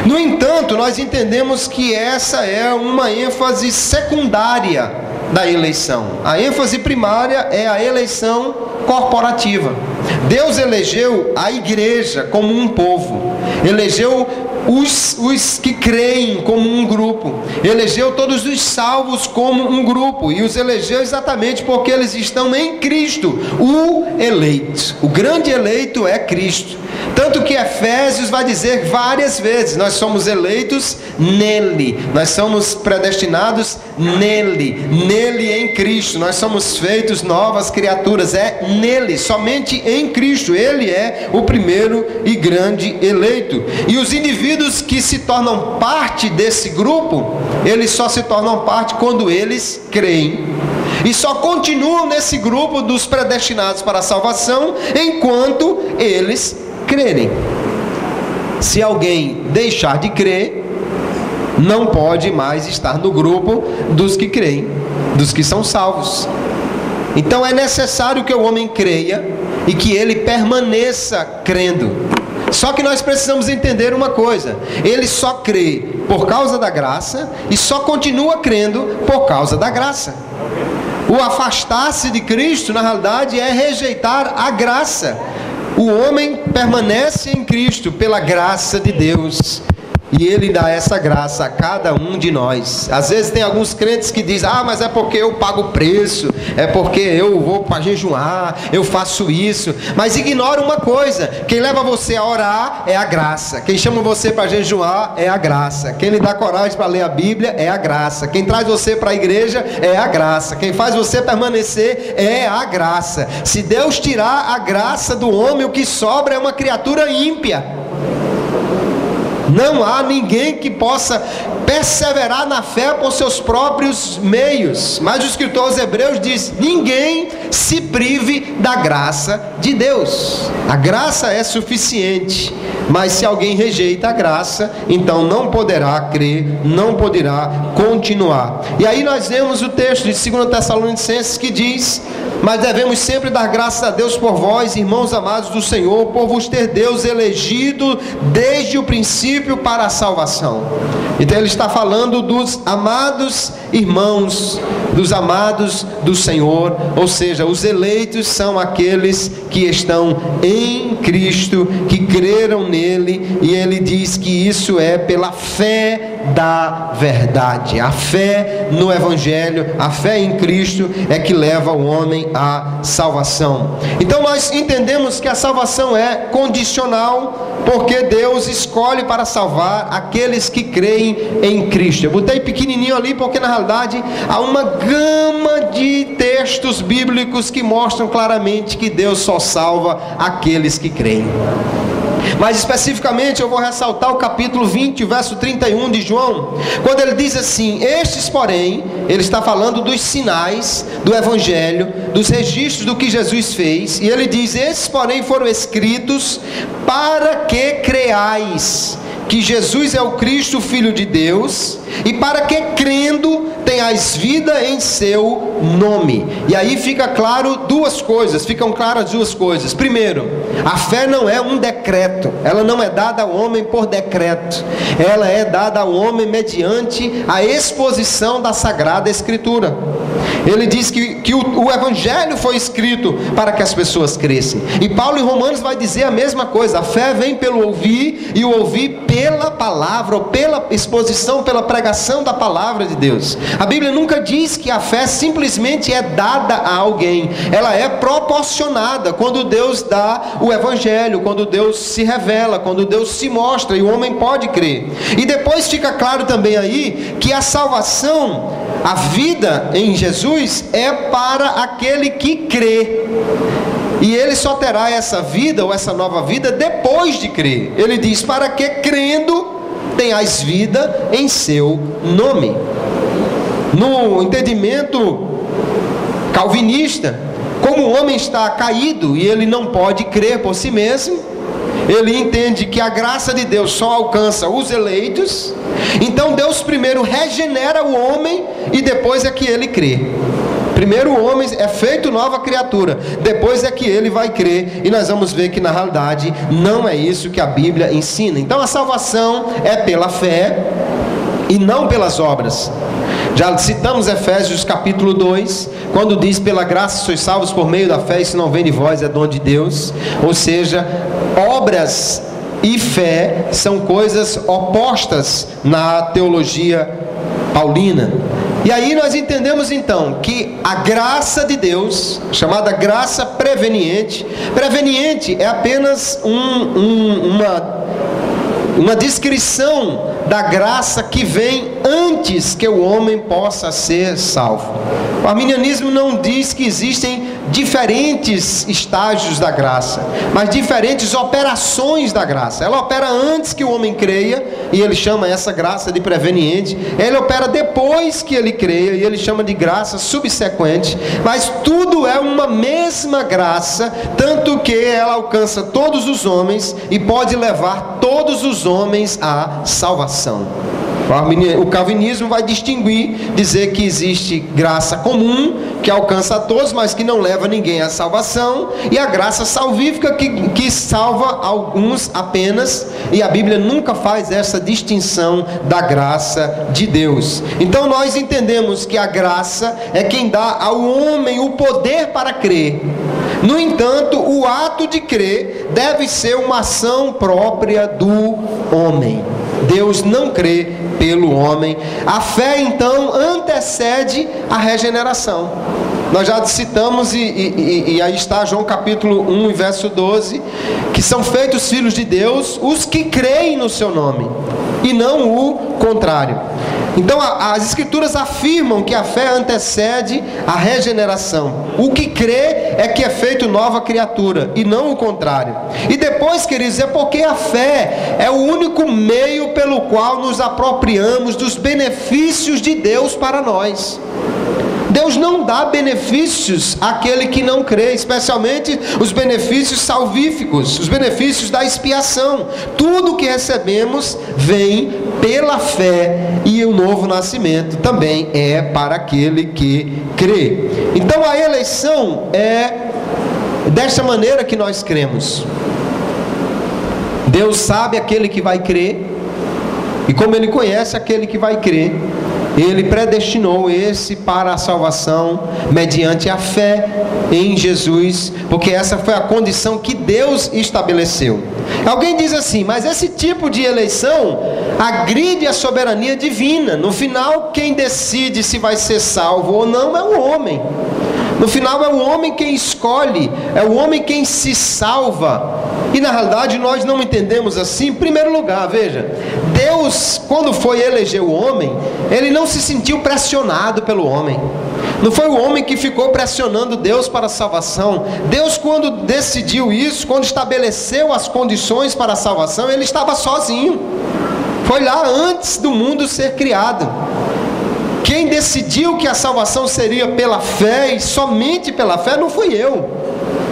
No entanto, nós entendemos que essa é uma ênfase secundária da eleição. A ênfase primária é a eleição corporativa. Deus elegeu a igreja como um povo, elegeu os que creem como um grupo, elegeu todos os salvos como um grupo, e os elegeu exatamente porque eles estão em Cristo, o eleito. O grande eleito é Cristo. Tanto que Efésios vai dizer várias vezes: nós somos eleitos nele, nós somos predestinados nele em Cristo, nós somos feitos novas criaturas, é nele, somente em Cristo. Ele é o primeiro e grande eleito. E os indivíduos que se tornam parte desse grupo, eles só se tornam parte quando eles creem, e só continuam nesse grupo dos predestinados para a salvação enquanto eles crerem. Se alguém deixar de crer, não pode mais estar no grupo dos que creem, dos que são salvos. Então é necessário que o homem creia e que ele permaneça crendo. Só que nós precisamos entender uma coisa: ele só crê por causa da graça e só continua crendo por causa da graça. O afastar-se de Cristo, na realidade, é rejeitar a graça. O homem permanece em Cristo pela graça de Deus, e Ele dá essa graça a cada um de nós. Às vezes tem alguns crentes que dizem: mas é porque eu pago o preço, é porque eu vou para jejuar, eu faço isso. Mas ignora uma coisa: quem leva você a orar é a graça, quem chama você para jejuar é a graça, quem lhe dá coragem para ler a Bíblia é a graça, quem traz você para a igreja é a graça, quem faz você permanecer é a graça. Se Deus tirar a graça do homem, o que sobra é uma criatura ímpia. Não há ninguém que possa perseverar na fé por seus próprios meios. Mas o escritor aos Hebreus diz: ninguém se prive da graça de Deus. A graça é suficiente, mas se alguém rejeita a graça, então não poderá crer, não poderá continuar. E aí nós vemos o texto de 2 Tessalonicenses que diz: mas devemos sempre dar graças a Deus por vós, irmãos amados do Senhor, por vos ter Deus elegido desde o princípio para a salvação. Então ele está falando dos amados irmãos, dos amados do Senhor, ou seja, os eleitos são aqueles que estão em Cristo, que creram nele, e ele diz que isso é pela fé da verdade. A fé no Evangelho, a fé em Cristo é que leva o homem à salvação. Então nós entendemos que a salvação é condicional, porque Deus escolhe para salvar aqueles que creem em Cristo. Eu botei pequenininho ali porque na realidade há uma gama de textos bíblicos que mostram claramente que Deus só salva aqueles que creem. Mas especificamente eu vou ressaltar o capítulo 20, verso 31 de João, quando ele diz assim: estes porém, ele está falando dos sinais do Evangelho, dos registros do que Jesus fez, e ele diz: estes porém foram escritos para que creais que Jesus é o Cristo, Filho de Deus, e para que crendo tenhais vida em seu nome. E aí ficam claras duas coisas. Primeiro, a fé não é um decreto, ela não é dada ao homem por decreto, ela é dada ao homem mediante a exposição da Sagrada Escritura. Ele diz que o Evangelho foi escrito para que as pessoas crescem. E Paulo em Romanos vai dizer a mesma coisa: a fé vem pelo ouvir, e o ouvir pela palavra, ou pela exposição, pela pregação da palavra de Deus. A Bíblia nunca diz que a fé simplesmente é dada a alguém, ela é proporcionada quando Deus dá o Evangelho, quando Deus se revela, quando Deus se mostra, e o homem pode crer. E depois fica claro também aí que a salvação, a vida em Jesus, é para aquele que crê. E ele só terá essa vida, ou essa nova vida, depois de crer. Ele diz: para que crendo tenhais vida em seu nome. No entendimento calvinista, como o homem está caído e ele não pode crer por si mesmo, ele entende que a graça de Deus só alcança os eleitos. Então Deus primeiro regenera o homem e depois é que ele crê. Primeiro o homem é feito nova criatura, depois é que ele vai crer. E nós vamos ver que na realidade não é isso que a Bíblia ensina. Então a salvação é pela fé e não pelas obras. Já citamos Efésios capítulo 2, quando diz: pela graça sois salvos por meio da fé, isso não vem de vós, é dom de Deus. Ou seja, obras e fé são coisas opostas na teologia paulina. E aí nós entendemos então que a graça de Deus, chamada graça preveniente é apenas uma descrição da graça que vem antes que o homem possa ser salvo. O arminianismo não diz que existem diferentes estágios da graça, mas diferentes operações da graça. Ela opera antes que o homem creia, e ele chama essa graça de preveniente. Ele opera depois que ele creia, e ele chama de graça subsequente. Mas tudo é uma mesma graça, tanto que ela alcança todos os homens e pode levar todos os homens à salvação. O calvinismo vai distinguir, dizer que existe graça comum, que alcança a todos, mas que não leva ninguém à salvação, e a graça salvífica, que salva alguns apenas. E a Bíblia nunca faz essa distinção da graça de Deus. Então nós entendemos que a graça é quem dá ao homem o poder para crer. No entanto, o ato de crer deve ser uma ação própria do homem. Deus não crê pelo homem. A fé então antecede a regeneração. Nós já citamos, e aí está João capítulo 1, verso 12, que são feitos filhos de Deus os que creem no seu nome, e não o contrário. Então as escrituras afirmam que a fé antecede a regeneração. O que crê é que é feito nova criatura, e não o contrário. E depois, queridos, é porque a fé é o único meio pelo qual nos apropriamos dos benefícios de Deus para nós. Deus não dá benefícios àquele que não crê, especialmente os benefícios salvíficos, os benefícios da expiação. Tudo que recebemos vem pela fé, e o novo nascimento também é para aquele que crê. Então a eleição é desta maneira que nós cremos. Deus sabe aquele que vai crer, e como Ele conhece aquele que vai crer, Ele predestinou esse para a salvação mediante a fé em Jesus, porque essa foi a condição que Deus estabeleceu. Alguém diz assim: mas esse tipo de eleição agride a soberania divina. No final, quem decide se vai ser salvo ou não é o homem. No final é o homem quem escolhe, é o homem quem se salva. E na realidade nós não entendemos assim. Em primeiro lugar, veja, Deus, quando foi eleger o homem, Ele não se sentiu pressionado pelo homem. Não foi o homem que ficou pressionando Deus para a salvação. Deus, quando decidiu isso, quando estabeleceu as condições para a salvação, Ele estava sozinho. Foi lá antes do mundo ser criado. Quem decidiu que a salvação seria pela fé, e somente pela fé, não fui eu,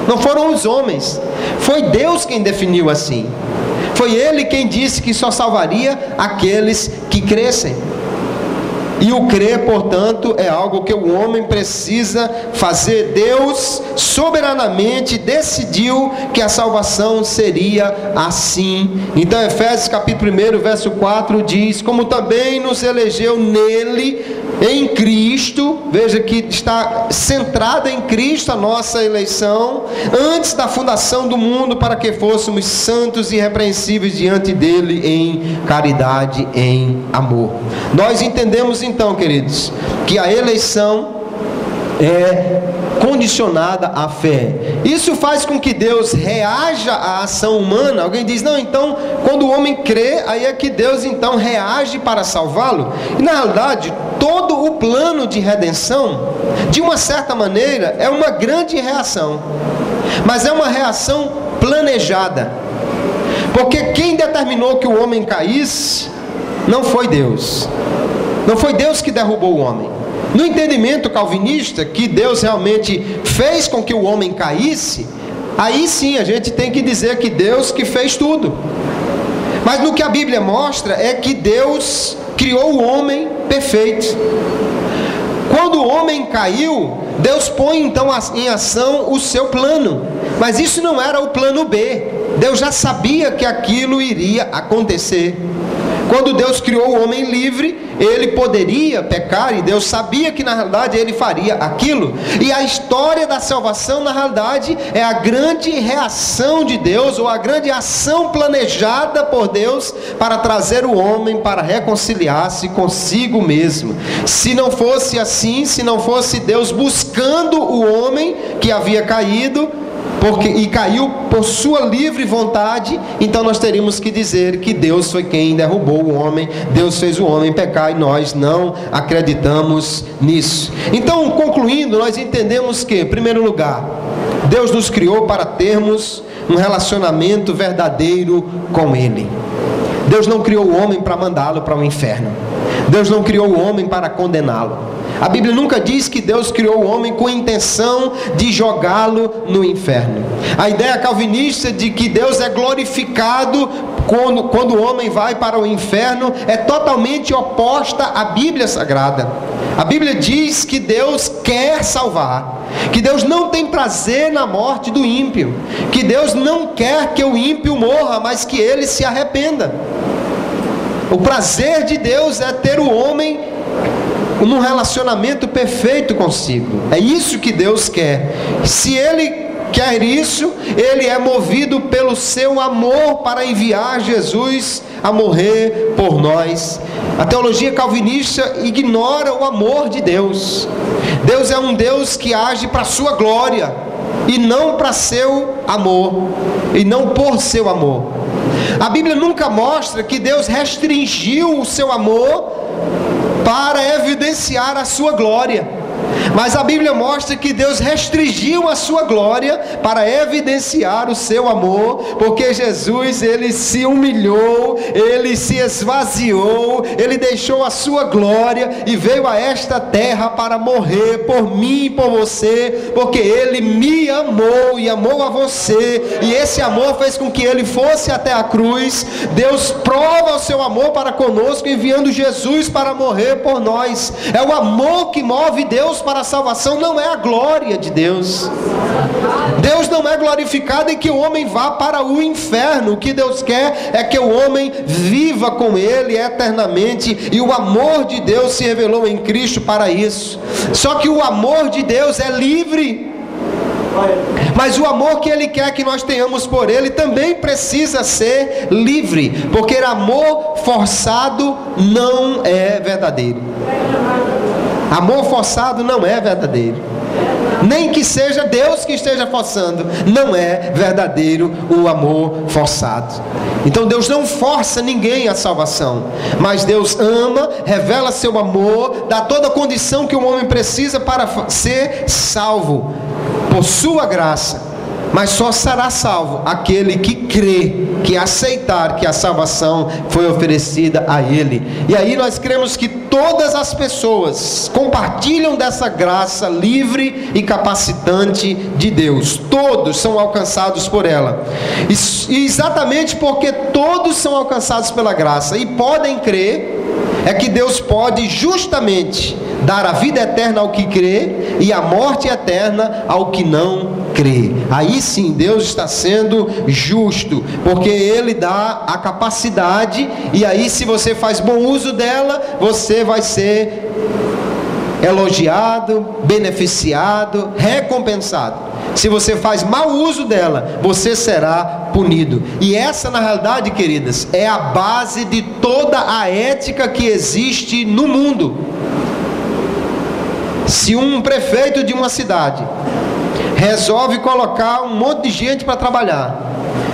não foram os homens, foi Deus quem definiu assim. Foi Ele quem disse que só salvaria aqueles que crescem. E o crer, portanto, é algo que o homem precisa fazer. Deus soberanamente decidiu que a salvação seria assim. Então Efésios capítulo 1, verso 4 diz: como também nos elegeu nele, em Cristo. Veja que está centrada em Cristo a nossa eleição, antes da fundação do mundo, para que fôssemos santos e irrepreensíveis diante dele em caridade, em amor. Nós entendemos então, queridos, que a eleição é condicionada à fé. Isso faz com que Deus reaja à ação humana. Alguém diz: não, então quando o homem crê, aí é que Deus então reage para salvá-lo. E na realidade, todo o plano de redenção, de uma certa maneira, é uma grande reação, mas é uma reação planejada, porque quem determinou que o homem caísse não foi Deus. Não foi Deus que derrubou o homem. No entendimento calvinista, que Deus realmente fez com que o homem caísse, aí sim a gente tem que dizer que Deus que fez tudo. Mas no que a Bíblia mostra é que Deus criou o homem perfeito. Quando o homem caiu, Deus põe então em ação o seu plano. Mas isso não era o plano B. Deus já sabia que aquilo iria acontecer. Quando Deus criou o homem livre, ele poderia pecar, e Deus sabia que na realidade ele faria aquilo. E a história da salvação na realidade é a grande reação de Deus, ou a grande ação planejada por Deus para trazer o homem para reconciliar-se consigo mesmo. Se não fosse assim, se não fosse Deus buscando o homem que havia caído, e caiu por sua livre vontade, então nós teríamos que dizer que Deus foi quem derrubou o homem, Deus fez o homem pecar, e nós não acreditamos nisso. Então, concluindo, nós entendemos que, em primeiro lugar, Deus nos criou para termos um relacionamento verdadeiro com Ele. Deus não criou o homem para mandá-lo para o inferno. Deus não criou o homem para condená-lo. A Bíblia nunca diz que Deus criou o homem com a intenção de jogá-lo no inferno. A ideia calvinista de que Deus é glorificado quando o homem vai para o inferno é totalmente oposta à Bíblia Sagrada. A Bíblia diz que Deus quer salvar, que Deus não tem prazer na morte do ímpio, que Deus não quer que o ímpio morra, mas que ele se arrependa. O prazer de Deus é ter o homem num relacionamento perfeito consigo. É isso que Deus quer. Se Ele quer isso, Ele é movido pelo seu amor para enviar Jesus a morrer por nós. A teologia calvinista ignora o amor de Deus. Deus é um Deus que age para a sua glória, e não para seu amor, e não por seu amor. A Bíblia nunca mostra que Deus restringiu o seu amor para evidenciar a sua glória. Mas a Bíblia mostra que Deus restringiu a sua glória para evidenciar o seu amor, porque Jesus, ele se humilhou, ele se esvaziou, ele deixou a sua glória e veio a esta terra para morrer por mim e por você, porque ele me amou e amou a você, e esse amor fez com que ele fosse até a cruz. Deus prova o seu amor para conosco, enviando Jesus para morrer por nós. É o amor que move Deus para a salvação, não é a glória de Deus. Deus não é glorificado em que o homem vá para o inferno. O que Deus quer é que o homem viva com Ele eternamente, e o amor de Deus se revelou em Cristo para isso. Só que o amor de Deus é livre, mas o amor que Ele quer que nós tenhamos por Ele também precisa ser livre, porque amor forçado não é verdadeiro. Amor forçado não é verdadeiro. Nem que seja Deus que esteja forçando, não é verdadeiro o amor forçado. Então Deus não força ninguém à salvação, mas Deus ama, revela seu amor, dá toda a condição que o homem precisa para ser salvo por sua graça. Mas só será salvo aquele que crê, que aceitar que a salvação foi oferecida a ele. E aí nós cremos que todas as pessoas compartilham dessa graça livre e capacitante de Deus. Todos são alcançados por ela. E exatamente porque todos são alcançados pela graça e podem crer, é que Deus pode justamente dar a vida eterna ao que crê e a morte eterna ao que não crê. Aí sim Deus está sendo justo, porque Ele dá a capacidade, e aí se você faz bom uso dela, você vai ser elogiado, beneficiado, recompensado. Se você faz mau uso dela, você será punido. E essa, na realidade, queridas, é a base de toda a ética que existe no mundo. Se um prefeito de uma cidade resolve colocar um monte de gente para trabalhar,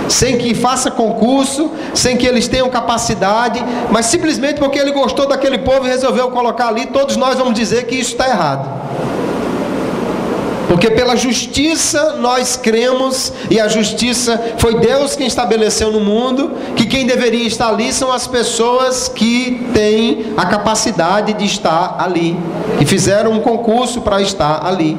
sem que faça concurso, sem que eles tenham capacidade, mas simplesmente porque ele gostou daquele povo e resolveu colocar ali, todos nós vamos dizer que isso está errado. Porque pela justiça nós cremos, e a justiça foi Deus quem estabeleceu no mundo, que quem deveria estar ali são as pessoas que têm a capacidade de estar ali, que fizeram um concurso para estar ali.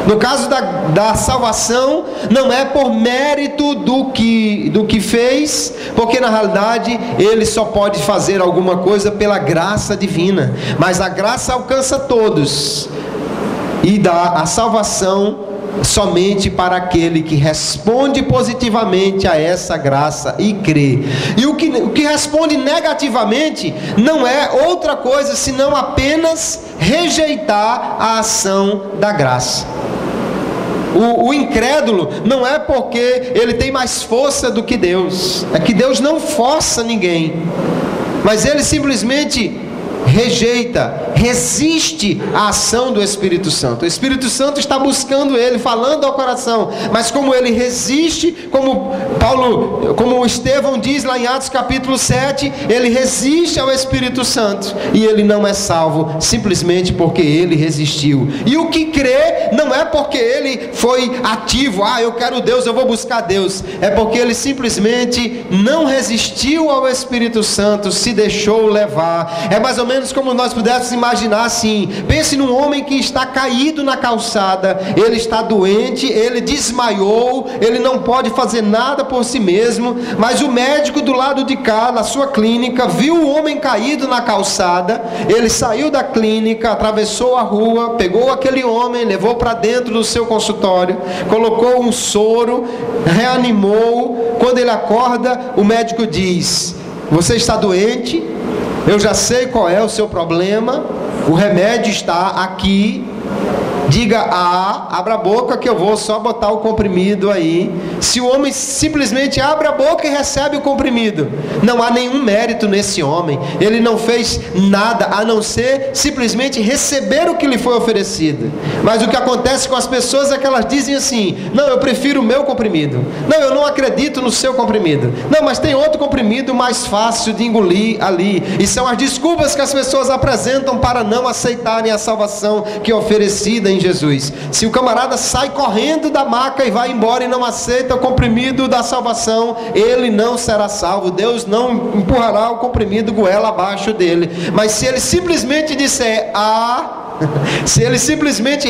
No caso da salvação, não é por mérito do que fez, porque na realidade ele só pode fazer alguma coisa pela graça divina, mas a graça alcança todos, e dá a salvação somente para aquele que responde positivamente a essa graça e crê. E o que responde negativamente não é outra coisa senão apenas rejeitar a ação da graça. O incrédulo não é porque ele tem mais força do que Deus, é que Deus não força ninguém, mas ele simplesmente rejeita, resiste à ação do Espírito Santo. O Espírito Santo está buscando ele, falando ao coração, mas como ele resiste, como Estevão diz lá em Atos capítulo 7, ele resiste ao Espírito Santo, e ele não é salvo, simplesmente porque ele resistiu. E o que crê, não é porque ele foi ativo, eu quero Deus, eu vou buscar Deus, é porque ele simplesmente não resistiu ao Espírito Santo, se deixou levar. É mais ou menos como nós pudéssemos imaginar assim: pense num homem que está caído na calçada, ele está doente, ele desmaiou, ele não pode fazer nada por si mesmo, mas o médico do lado de cá, na sua clínica, viu o homem caído na calçada, ele saiu da clínica, atravessou a rua, pegou aquele homem, levou para dentro do seu consultório, colocou um soro, reanimou. Quando ele acorda, o médico diz: você está doente, eu já sei qual é o seu problema, o remédio está aqui, diga abra a boca que eu vou só botar o comprimido aí. Se o homem simplesmente abre a boca e recebe o comprimido, não há nenhum mérito nesse homem, ele não fez nada a não ser simplesmente receber o que lhe foi oferecido. Mas o que acontece com as pessoas é que elas dizem assim: não, eu prefiro o meu comprimido, não, eu não acredito no seu comprimido, não, mas tem outro comprimido mais fácil de engolir ali. E são as desculpas que as pessoas apresentam para não aceitarem a salvação que é oferecida em Jesus. Se o camarada sai correndo da maca e vai embora e não aceita o comprimido da salvação, ele não será salvo. Deus não empurrará o comprimido goela abaixo dele. Mas se ele simplesmente disser se ele simplesmente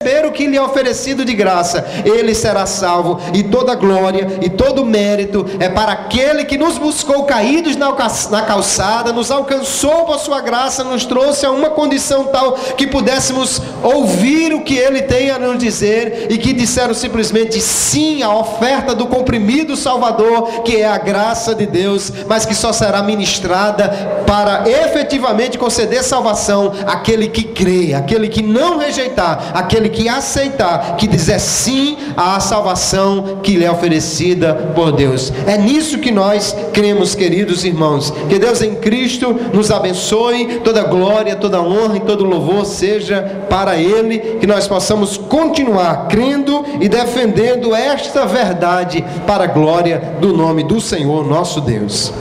receber o que lhe é oferecido de graça, ele será salvo. E toda glória e todo mérito é para aquele que nos buscou caídos na calçada, nos alcançou por sua graça, nos trouxe a uma condição tal que pudéssemos ouvir o que ele tem a nos dizer, e que disseram simplesmente sim à oferta do comprimido salvador, que é a graça de Deus, mas que só será ministrada para efetivamente conceder salvação àquele que crê, aquele que não rejeitar, aquele que aceitar, que dizer sim à salvação que lhe é oferecida por Deus. É nisso que nós cremos, queridos irmãos. Que Deus em Cristo nos abençoe. Toda glória, toda honra e todo louvor seja para Ele, que nós possamos continuar crendo e defendendo esta verdade para a glória do nome do Senhor nosso Deus.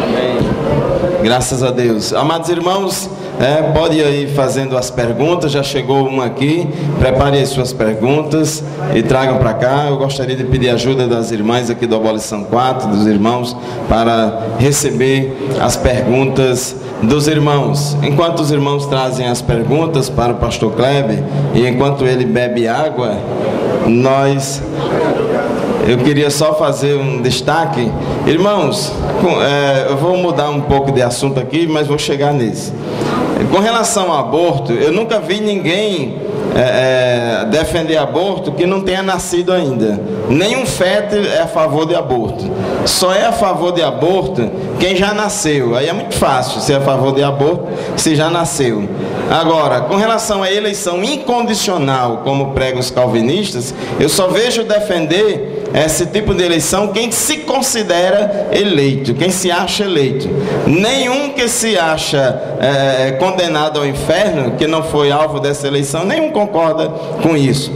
Amém. Graças a Deus. Amados irmãos, pode ir aí fazendo as perguntas. Já chegou uma aqui, prepare as suas perguntas e tragam para cá. Eu gostaria de pedir ajuda das irmãs aqui do Abolição 4, dos irmãos, para receber as perguntas dos irmãos. Enquanto os irmãos trazem as perguntas para o pastor Kleber, e enquanto ele bebe água, eu queria só fazer um destaque. Irmãos, eu vou mudar um pouco de assunto aqui, mas vou chegar nisso. Com relação ao aborto, eu nunca vi ninguém defender aborto que não tenha nascido ainda. Nenhum feto é a favor de aborto. Só é a favor de aborto quem já nasceu. Aí é muito fácil ser a favor de aborto se já nasceu. Agora, com relação à eleição incondicional, como pregam os calvinistas, eu só vejo defender esse tipo de eleição quem se considera eleito, quem se acha eleito. Nenhum que se acha condenado ao inferno, que não foi alvo dessa eleição, nenhum concorda com isso.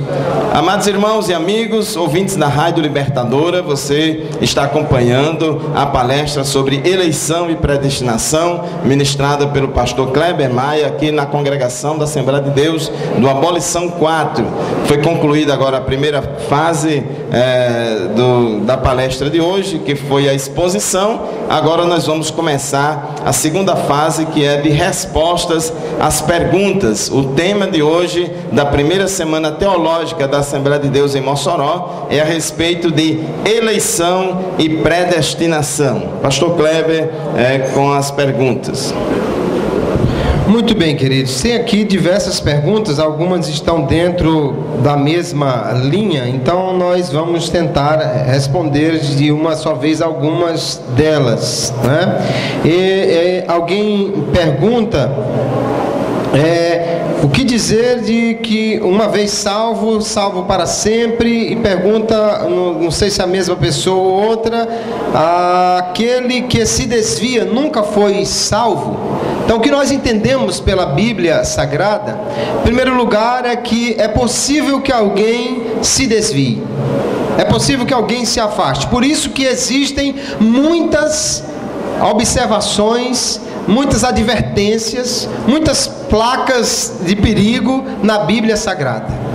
Amados irmãos e amigos, ouvintes da Rádio Libertadora, você está acompanhando a palestra sobre eleição e predestinação, ministrada pelo pastor Kleber Maia, aqui na congregação da Assembleia de Deus do Abolição 4. Foi concluída agora a primeira fase da palestra de hoje, que foi a exposição. Agora nós vamos começar a segunda fase, que é de respostas às perguntas. O tema de hoje, da primeira semana teológica da Assembleia de Deus em Mossoró, é a respeito de eleição e predestinação. Pastor Kleber, com as perguntas. Muito bem, queridos. Tem aqui diversas perguntas, algumas estão dentro da mesma linha, então nós vamos tentar responder de uma só vez algumas delas, né? Alguém pergunta o que dizer de que uma vez salvo, salvo para sempre, e pergunta, não sei se é a mesma pessoa ou outra, aquele que se desvia nunca foi salvo? Então, o que nós entendemos pela Bíblia Sagrada, em primeiro lugar, é que é possível que alguém se desvie, é possível que alguém se afaste. Por isso que existem muitas observações, muitas advertências, muitas placas de perigo na Bíblia Sagrada.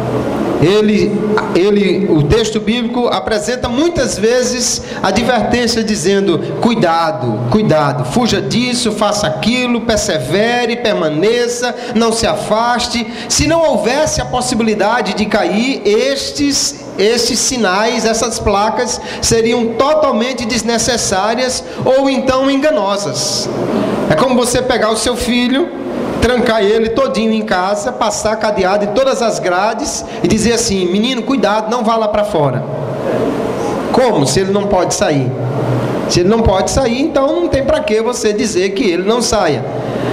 O texto bíblico apresenta muitas vezes advertência dizendo: cuidado, cuidado, fuja disso, faça aquilo, persevere, permaneça, não se afaste. Se não houvesse a possibilidade de cair, estes sinais, essas placas seriam totalmente desnecessárias ou então enganosas. É como você pegar o seu filho, trancar ele todinho em casa, passar cadeado em todas as grades e dizer assim: menino, cuidado, não vá lá para fora. Como? Se ele não pode sair. Se ele não pode sair, então não tem para que você dizer que ele não saia.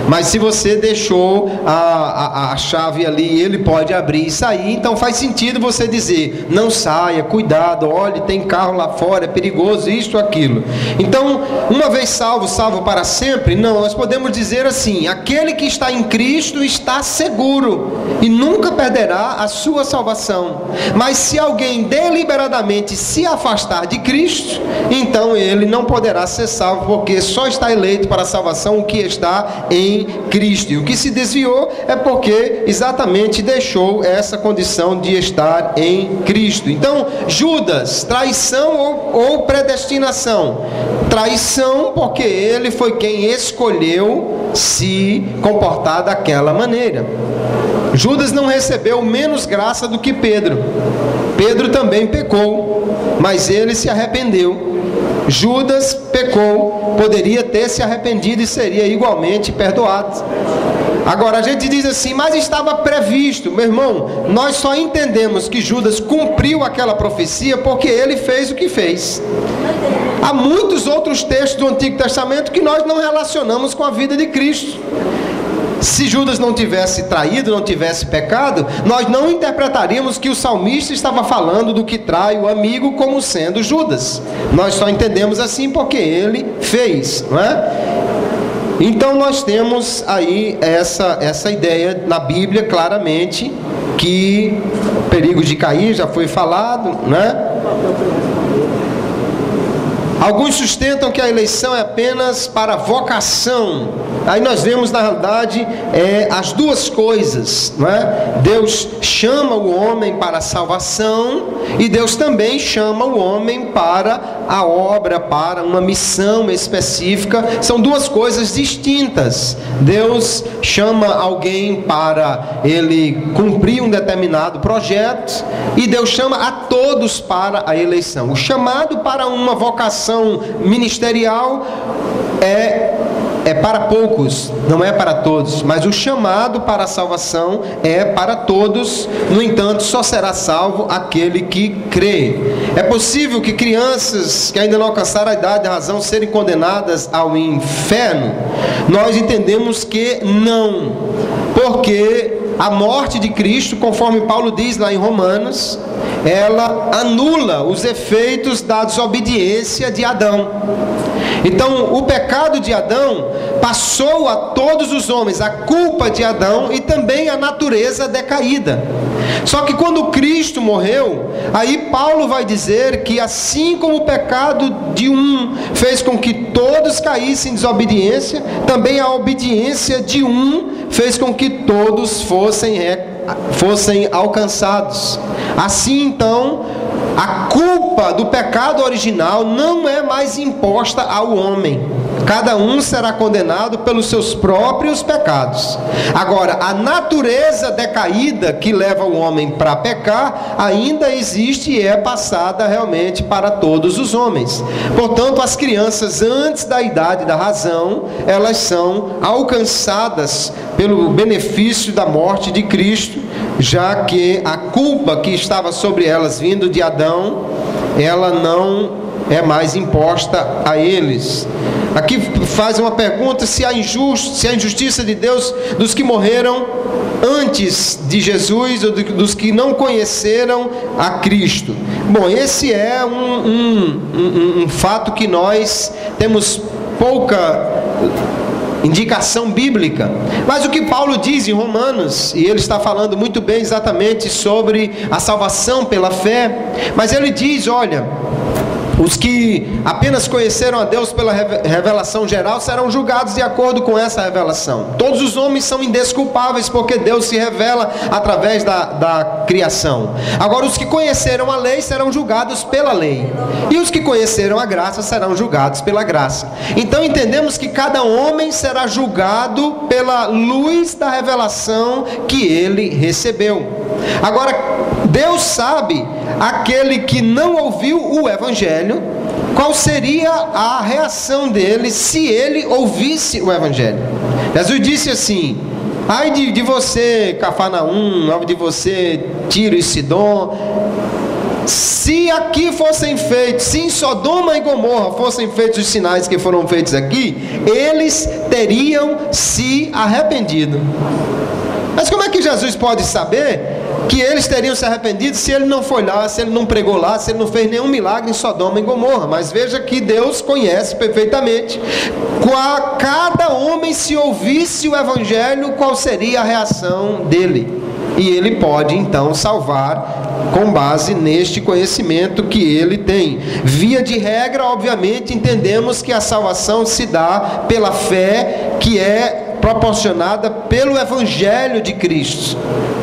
Mas se você deixou a chave ali, ele pode abrir e sair, então faz sentido você dizer: não saia, cuidado, olhe, tem carro lá fora, é perigoso, isto, aquilo. Então, uma vez salvo, salvo para sempre? Não, nós podemos dizer assim: aquele que está em Cristo está seguro e nunca perderá a sua salvação. Mas se alguém deliberadamente se afastar de Cristo, então ele não poderá ser salvo, porque só está eleito para a salvação o que está em Cristo. E o que se desviou é porque exatamente deixou essa condição de estar em Cristo. Então, Judas, traição ou predestinação? Traição, porque ele foi quem escolheu se comportar daquela maneira. Judas não recebeu menos graça do que Pedro. Pedro também pecou, mas ele se arrependeu. Judas pecou, poderia ter se arrependido e seria igualmente perdoado. Agora a gente diz assim: mas estava previsto. Meu irmão, nós só entendemos que Judas cumpriu aquela profecia porque ele fez o que fez. Há muitos outros textos do Antigo Testamento que nós não relacionamos com a vida de Cristo. Se Judas não tivesse traído, não tivesse pecado, nós não interpretaríamos que o salmista estava falando do que trai o amigo como sendo Judas. Nós só entendemos assim porque ele fez, não é? Então nós temos aí essa ideia na Bíblia claramente, que o perigo de cair já foi falado, né? Alguns sustentam que a eleição é apenas para vocação. Aí nós vemos, na realidade, as duas coisas, não é? Deus chama o homem para a salvação e Deus também chama o homem para a obra, para uma missão específica. São duas coisas distintas. Deus chama alguém para ele cumprir um determinado projeto e Deus chama a todos para a eleição. O chamado para uma vocação ministerial é para poucos, não é para todos, mas o chamado para a salvação é para todos. No entanto, só será salvo aquele que crê. É possível que crianças que ainda não alcançaram a idade da razão serem condenadas ao inferno? Nós entendemos que não, porque a morte de Cristo, conforme Paulo diz lá em Romanos, ela anula os efeitos da desobediência de Adão. Então, o pecado de Adão passou a todos os homens, a culpa de Adão e também a natureza decaída. Só que quando Cristo morreu, aí Paulo vai dizer que assim como o pecado de um fez com que todos caíssem em desobediência, também a obediência de um fez com que todos fossem alcançados. Assim, então, a culpa do pecado original não é mais imposta ao homem. Cada um será condenado pelos seus próprios pecados. Agora, a natureza decaída que leva o homem para pecar ainda existe e é passada realmente para todos os homens. Portanto, as crianças antes da idade da razão, elas são alcançadas pelo benefício da morte de Cristo, já que a culpa que estava sobre elas vindo de Adão, ela não é mais imposta a eles. Aqui faz uma pergunta: se a injustiça de Deus dos que morreram antes de Jesus ou dos que não conheceram a Cristo. Bom, esse é um fato que nós temos pouca indicação bíblica. Mas o que Paulo diz em Romanos, e ele está falando muito bem exatamente sobre a salvação pela fé, mas ele diz: olha, os que apenas conheceram a Deus pela revelação geral serão julgados de acordo com essa revelação. Todos os homens são indesculpáveis porque Deus se revela através da criação. Agora, os que conheceram a lei serão julgados pela lei, e os que conheceram a graça serão julgados pela graça. Então entendemos que cada homem será julgado pela luz da revelação que ele recebeu. Agora, Deus sabe aquele que não ouviu o Evangelho, qual seria a reação dele se ele ouvisse o Evangelho. Jesus disse assim: ai de você, Cafarnaum, ai de você, Tiro e Sidom, se aqui fossem feitos, se em Sodoma e Gomorra fossem feitos os sinais que foram feitos aqui, eles teriam se arrependido. Mas como é que Jesus pode saber que eles teriam se arrependido se ele não foi lá, se ele não pregou lá, se ele não fez nenhum milagre em Sodoma e Gomorra? Mas veja que Deus conhece perfeitamente. Cada homem, se ouvisse o Evangelho, qual seria a reação dele? E ele pode então salvar com base neste conhecimento que ele tem. Via de regra, obviamente, entendemos que a salvação se dá pela fé que é proporcionada pelo Evangelho de Cristo.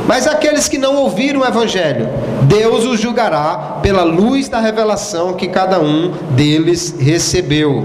Mas aqueles que não ouviram o Evangelho, Deus os julgará pela luz da revelação que cada um deles recebeu.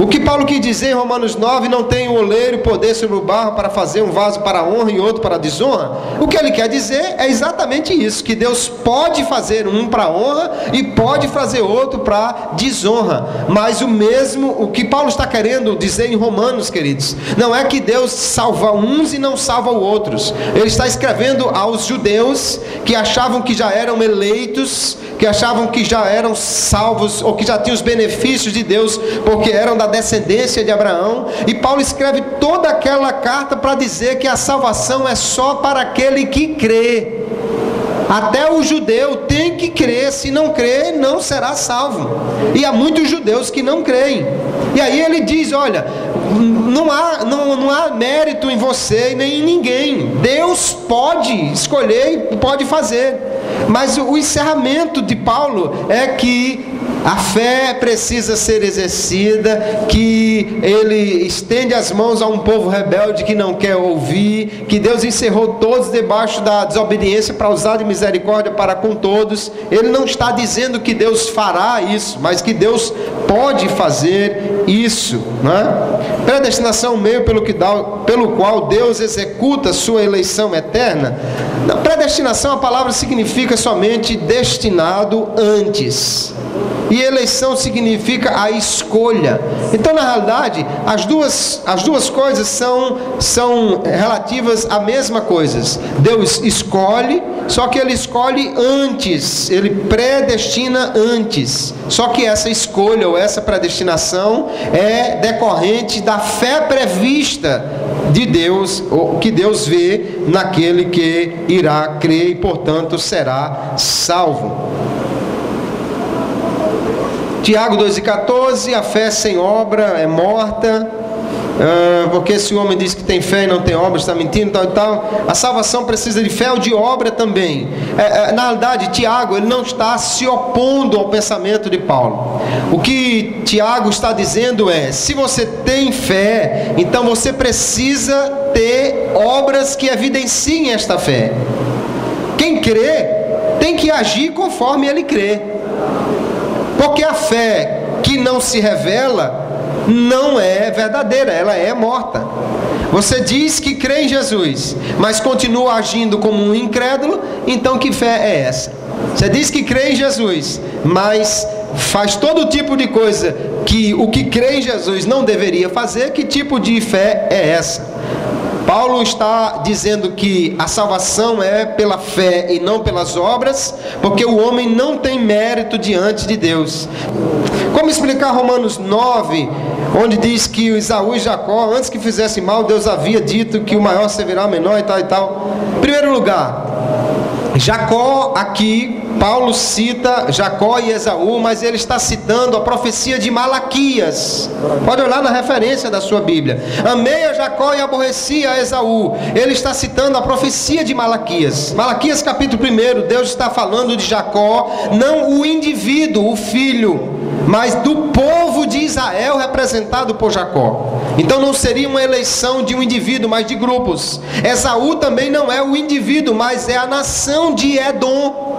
O que Paulo quis dizer em Romanos 9: não tem o oleiro poder sobre o barro para fazer um vaso para a honra e outro para a desonra? O que ele quer dizer é exatamente isso, que Deus pode fazer um para a honra e pode fazer outro para a desonra. Mas o que Paulo está querendo dizer em Romanos, queridos, não é que Deus salva uns e não salva outros. Ele está escrevendo aos judeus que achavam que já eram eleitos, que achavam que já eram salvos, ou que já tinham os benefícios de Deus, porque eram da descendência de Abraão. E Paulo escreve toda aquela carta para dizer que a salvação é só para aquele que crê. Até o judeu tem que crer, se não crer, não será salvo. E há muitos judeus que não creem. E aí ele diz: olha, não há mérito em você e nem em ninguém. Deus pode escolher e pode fazer. Mas o encerramento de Paulo é que A fé precisa ser exercida, que ele estende as mãos a um povo rebelde que não quer ouvir, que Deus encerrou todos debaixo da desobediência para usar de misericórdia para com todos. Ele não está dizendo que Deus fará isso, mas que Deus pode fazer isso, né? Predestinação, meio pelo qual Deus executa sua eleição eterna. Na predestinação, a palavra significa somente destinado antes. E eleição significa a escolha. Então, na realidade, as duas coisas são relativas à mesma coisa. Deus escolhe, só que Ele escolhe antes. Ele predestina antes. Só que essa escolha ou essa predestinação é decorrente da fé prevista de Deus, ou que Deus vê naquele que irá crer e, portanto, será salvo. Tiago 2,14, a fé sem obra é morta, porque se o homem diz que tem fé e não tem obra, está mentindo, tal e tal. A salvação precisa de fé ou de obra também. Na realidade, Tiago, ele não está se opondo ao pensamento de Paulo. O que Tiago está dizendo é: se você tem fé, então você precisa ter obras que evidenciem esta fé. Quem crê tem que agir conforme ele crê. Porque a fé que não se revela não é verdadeira, ela é morta. Você diz que crê em Jesus, mas continua agindo como um incrédulo, então que fé é essa? Você diz que crê em Jesus, mas faz todo tipo de coisa que o que crê em Jesus não deveria fazer, que tipo de fé é essa? Paulo está dizendo que a salvação é pela fé e não pelas obras, porque o homem não tem mérito diante de Deus. Como explicar Romanos 9, onde diz que Esaú e Jacó, antes que fizessem mal, Deus havia dito que o maior servirá ao menor e tal e tal. Em primeiro lugar, Jacó aqui, Paulo cita Jacó e Esaú, mas ele está citando a profecia de Malaquias. Pode olhar na referência da sua Bíblia. Amei a Jacó e aborreci a Esaú. Ele está citando a profecia de Malaquias. Malaquias capítulo 1, Deus está falando de Jacó, não o indivíduo, o filho, mas do povo de Israel representado por Jacó. Então não seria uma eleição de um indivíduo, mas de grupos. Esaú também não é o indivíduo, mas é a nação de Edom.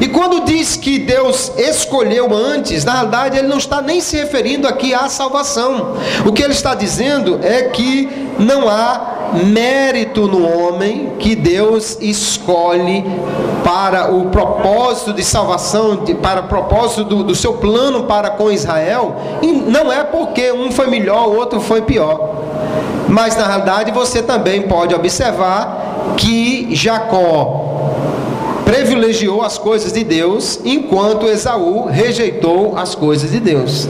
E quando diz que Deus escolheu antes, na realidade ele não está nem se referindo aqui à salvação. O que ele está dizendo é que não há mérito no homem que Deus escolhe para o propósito de salvação, para o propósito do seu plano para com Israel. E não é porque um foi melhor, o outro foi pior. Mas na realidade você também pode observar que Jacó privilegiou as coisas de Deus, enquanto Esaú rejeitou as coisas de Deus.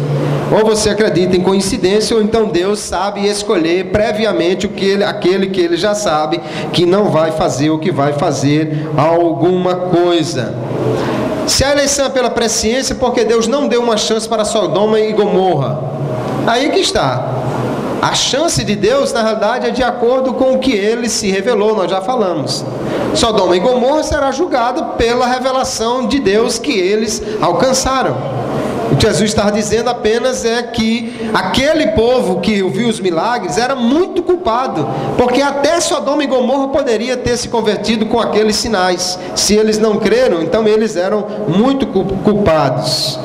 Ou você acredita em coincidência, ou então Deus sabe escolher previamente aquele que ele já sabe que não vai fazer ou que vai fazer alguma coisa. Se a eleição é pela presciência, porque Deus não deu uma chance para Sodoma e Gomorra, aí que está. A chance de Deus, na realidade, é de acordo com o que ele se revelou, nós já falamos. Sodoma e Gomorra será julgado pela revelação de Deus que eles alcançaram. O que Jesus está dizendo apenas é que aquele povo que viu os milagres era muito culpado, porque até Sodoma e Gomorra poderia ter se convertido com aqueles sinais. Se eles não creram, então eles eram muito culpados.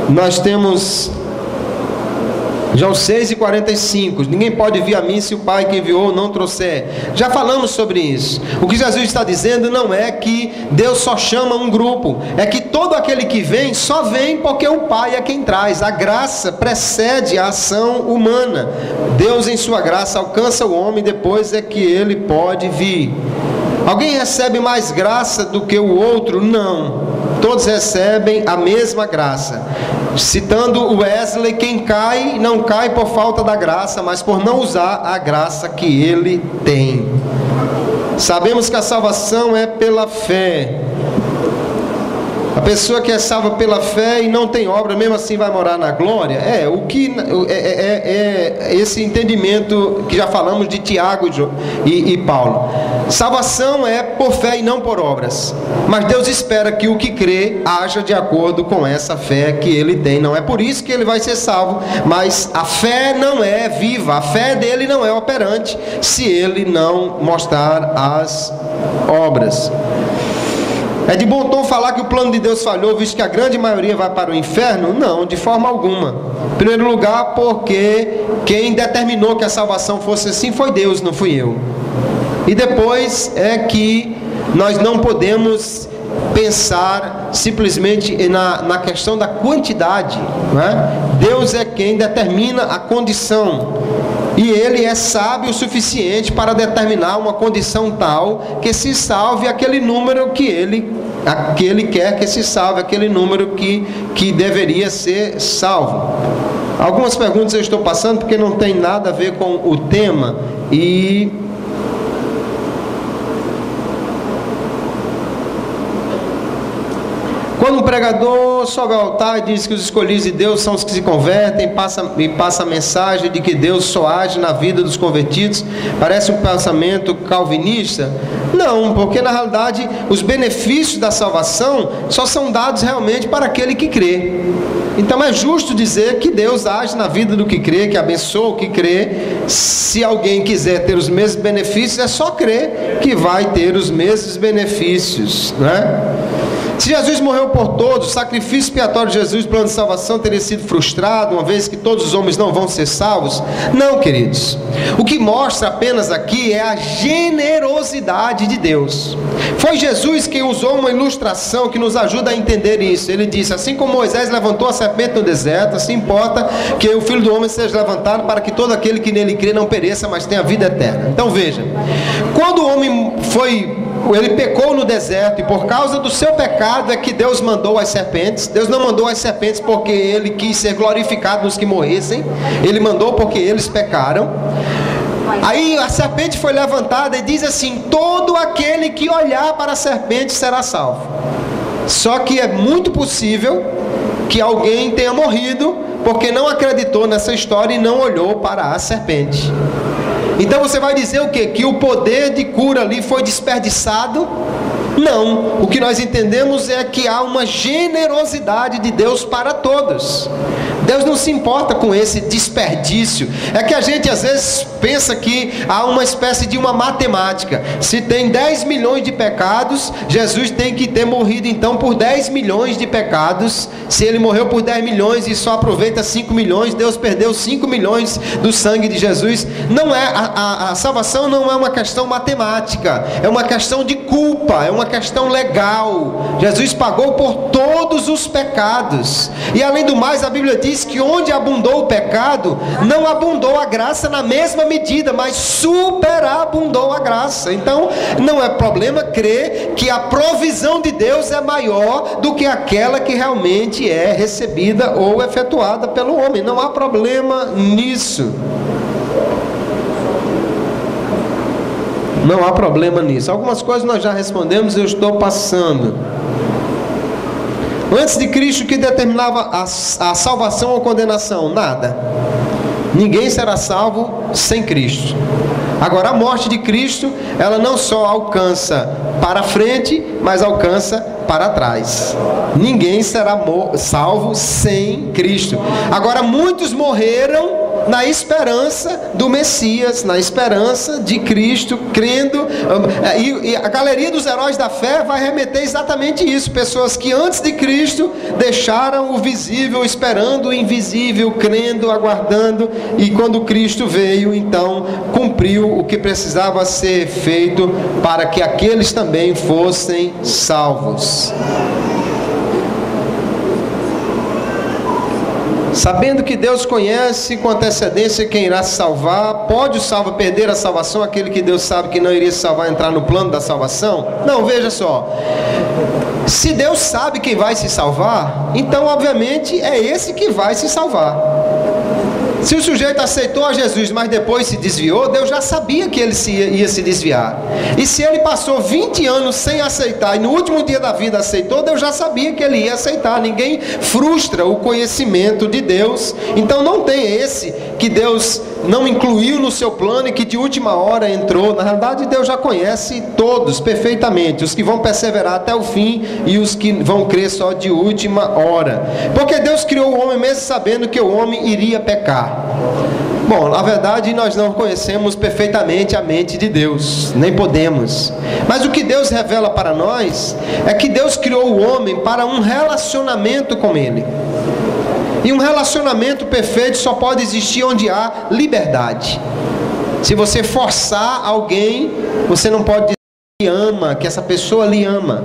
Nós temos João 6,45, ninguém pode vir a mim se o Pai que enviou não trouxer. Já falamos sobre isso. O que Jesus está dizendo não é que Deus só chama um grupo, é que todo aquele que vem, só vem porque o Pai é quem traz. A graça precede a ação humana. Deus em sua graça alcança o homem, depois é que ele pode vir. Alguém recebe mais graça do que o outro? Não. Todos recebem a mesma graça. Citando Wesley, quem cai, não cai por falta da graça, mas por não usar a graça que ele tem. Sabemos que a salvação é pela fé. A pessoa que é salva pela fé e não tem obra, mesmo assim vai morar na glória? Esse entendimento que já falamos de Tiago e Paulo. Salvação é por fé e não por obras. Mas Deus espera que o que crê haja de acordo com essa fé que ele tem. Não é por isso que ele vai ser salvo, mas a fé não é viva, a fé dele não é operante se ele não mostrar as obras. É de bom tom falar que o plano de Deus falhou, visto que a grande maioria vai para o inferno? Não, de forma alguma. Em primeiro lugar, porque quem determinou que a salvação fosse assim foi Deus, não fui eu. E depois é que nós não podemos pensar simplesmente na questão da quantidade, não é? Deus é quem determina a condição. E Ele é sábio o suficiente para determinar uma condição tal que se salve aquele número que Ele quer que se salve, aquele número que deveria ser salvo. Algumas perguntas eu estou passando porque não tem nada a ver com o tema e... Quando um pregador sobe ao altar e diz que os escolhidos de Deus são os que se convertem, passa a mensagem de que Deus só age na vida dos convertidos, parece um pensamento calvinista? Não, porque na realidade os benefícios da salvação só são dados realmente para aquele que crê. Então é justo dizer que Deus age na vida do que crê, que abençoa o que crê. Se alguém quiser ter os mesmos benefícios, é só crer que vai ter os mesmos benefícios, não é? Se Jesus morreu por todos, o sacrifício expiatório de Jesus, o plano de salvação teria sido frustrado, uma vez que todos os homens não vão ser salvos? Não, queridos. O que mostra apenas aqui é a generosidade de Deus. Foi Jesus quem usou uma ilustração que nos ajuda a entender isso. Ele disse, assim como Moisés levantou a serpente no deserto, assim importa que o Filho do Homem seja levantado para que todo aquele que nele crê não pereça, mas tenha vida eterna. Então veja, quando o homem ele pecou no deserto, e por causa do seu pecado é que Deus mandou as serpentes. Deus não mandou as serpentes porque Ele quis ser glorificado nos que morressem. Ele mandou porque eles pecaram. Aí a serpente foi levantada e diz assim, todo aquele que olhar para a serpente será salvo. Só que é muito possível que alguém tenha morrido porque não acreditou nessa história e não olhou para a serpente. Então você vai dizer o quê? Que o poder de cura ali foi desperdiçado? Não. O que nós entendemos é que há uma generosidade de Deus para todos. Deus não se importa com esse desperdício. É que a gente às vezes pensa que há uma espécie de uma matemática. Se tem 10 milhões de pecados, Jesus tem que ter morrido então por 10 milhões de pecados. Se Ele morreu por 10 milhões e só aproveita 5 milhões, Deus perdeu 5 milhões do sangue de Jesus. Não é, a salvação não é uma questão matemática, é uma questão de culpa, é uma questão legal. Jesus pagou por todos os pecados. E além do mais, a Bíblia diz que onde abundou o pecado, não abundou a graça na mesma medida, mas superabundou a graça. Então não é problema crer que a provisão de Deus é maior do que aquela que realmente é recebida ou efetuada pelo homem. Não há problema nisso. Não há problema nisso. Algumas coisas nós já respondemos, eu estou passando. Antes de Cristo, o que determinava a salvação ou condenação? Nada. Ninguém será salvo sem Cristo. Agora, a morte de Cristo, ela não só alcança para frente, mas alcança para trás. Ninguém será salvo sem Cristo. Agora, muitos morreram na esperança do Messias, na esperança de Cristo, crendo, e a galeria dos heróis da fé vai remeter exatamente isso, pessoas que antes de Cristo deixaram o visível, esperando o invisível, crendo, aguardando, e quando Cristo veio, então cumpriu o que precisava ser feito para que aqueles também fossem salvos. Sabendo que Deus conhece com antecedência quem irá se salvar, pode o salvo perder a salvação, aquele que Deus sabe que não iria se salvar, entrar no plano da salvação? Não, veja só. Se Deus sabe quem vai se salvar, então obviamente é esse que vai se salvar. Se o sujeito aceitou a Jesus, mas depois se desviou, Deus já sabia que ele ia se desviar. E se ele passou 20 anos sem aceitar, e no último dia da vida aceitou, Deus já sabia que ele ia aceitar. Ninguém frustra o conhecimento de Deus. Então não tem esse que Deus não incluiu no seu plano e que de última hora entrou. Na realidade, Deus já conhece todos perfeitamente, os que vão perseverar até o fim e os que vão crer só de última hora. Porque Deus criou o homem mesmo sabendo que o homem iria pecar. Bom, na verdade nós não conhecemos perfeitamente a mente de Deus, nem podemos. Mas o que Deus revela para nós é que Deus criou o homem para um relacionamento com Ele. E um relacionamento perfeito só pode existir onde há liberdade. Se você forçar alguém, você não pode dizer que ama, que essa pessoa lhe ama.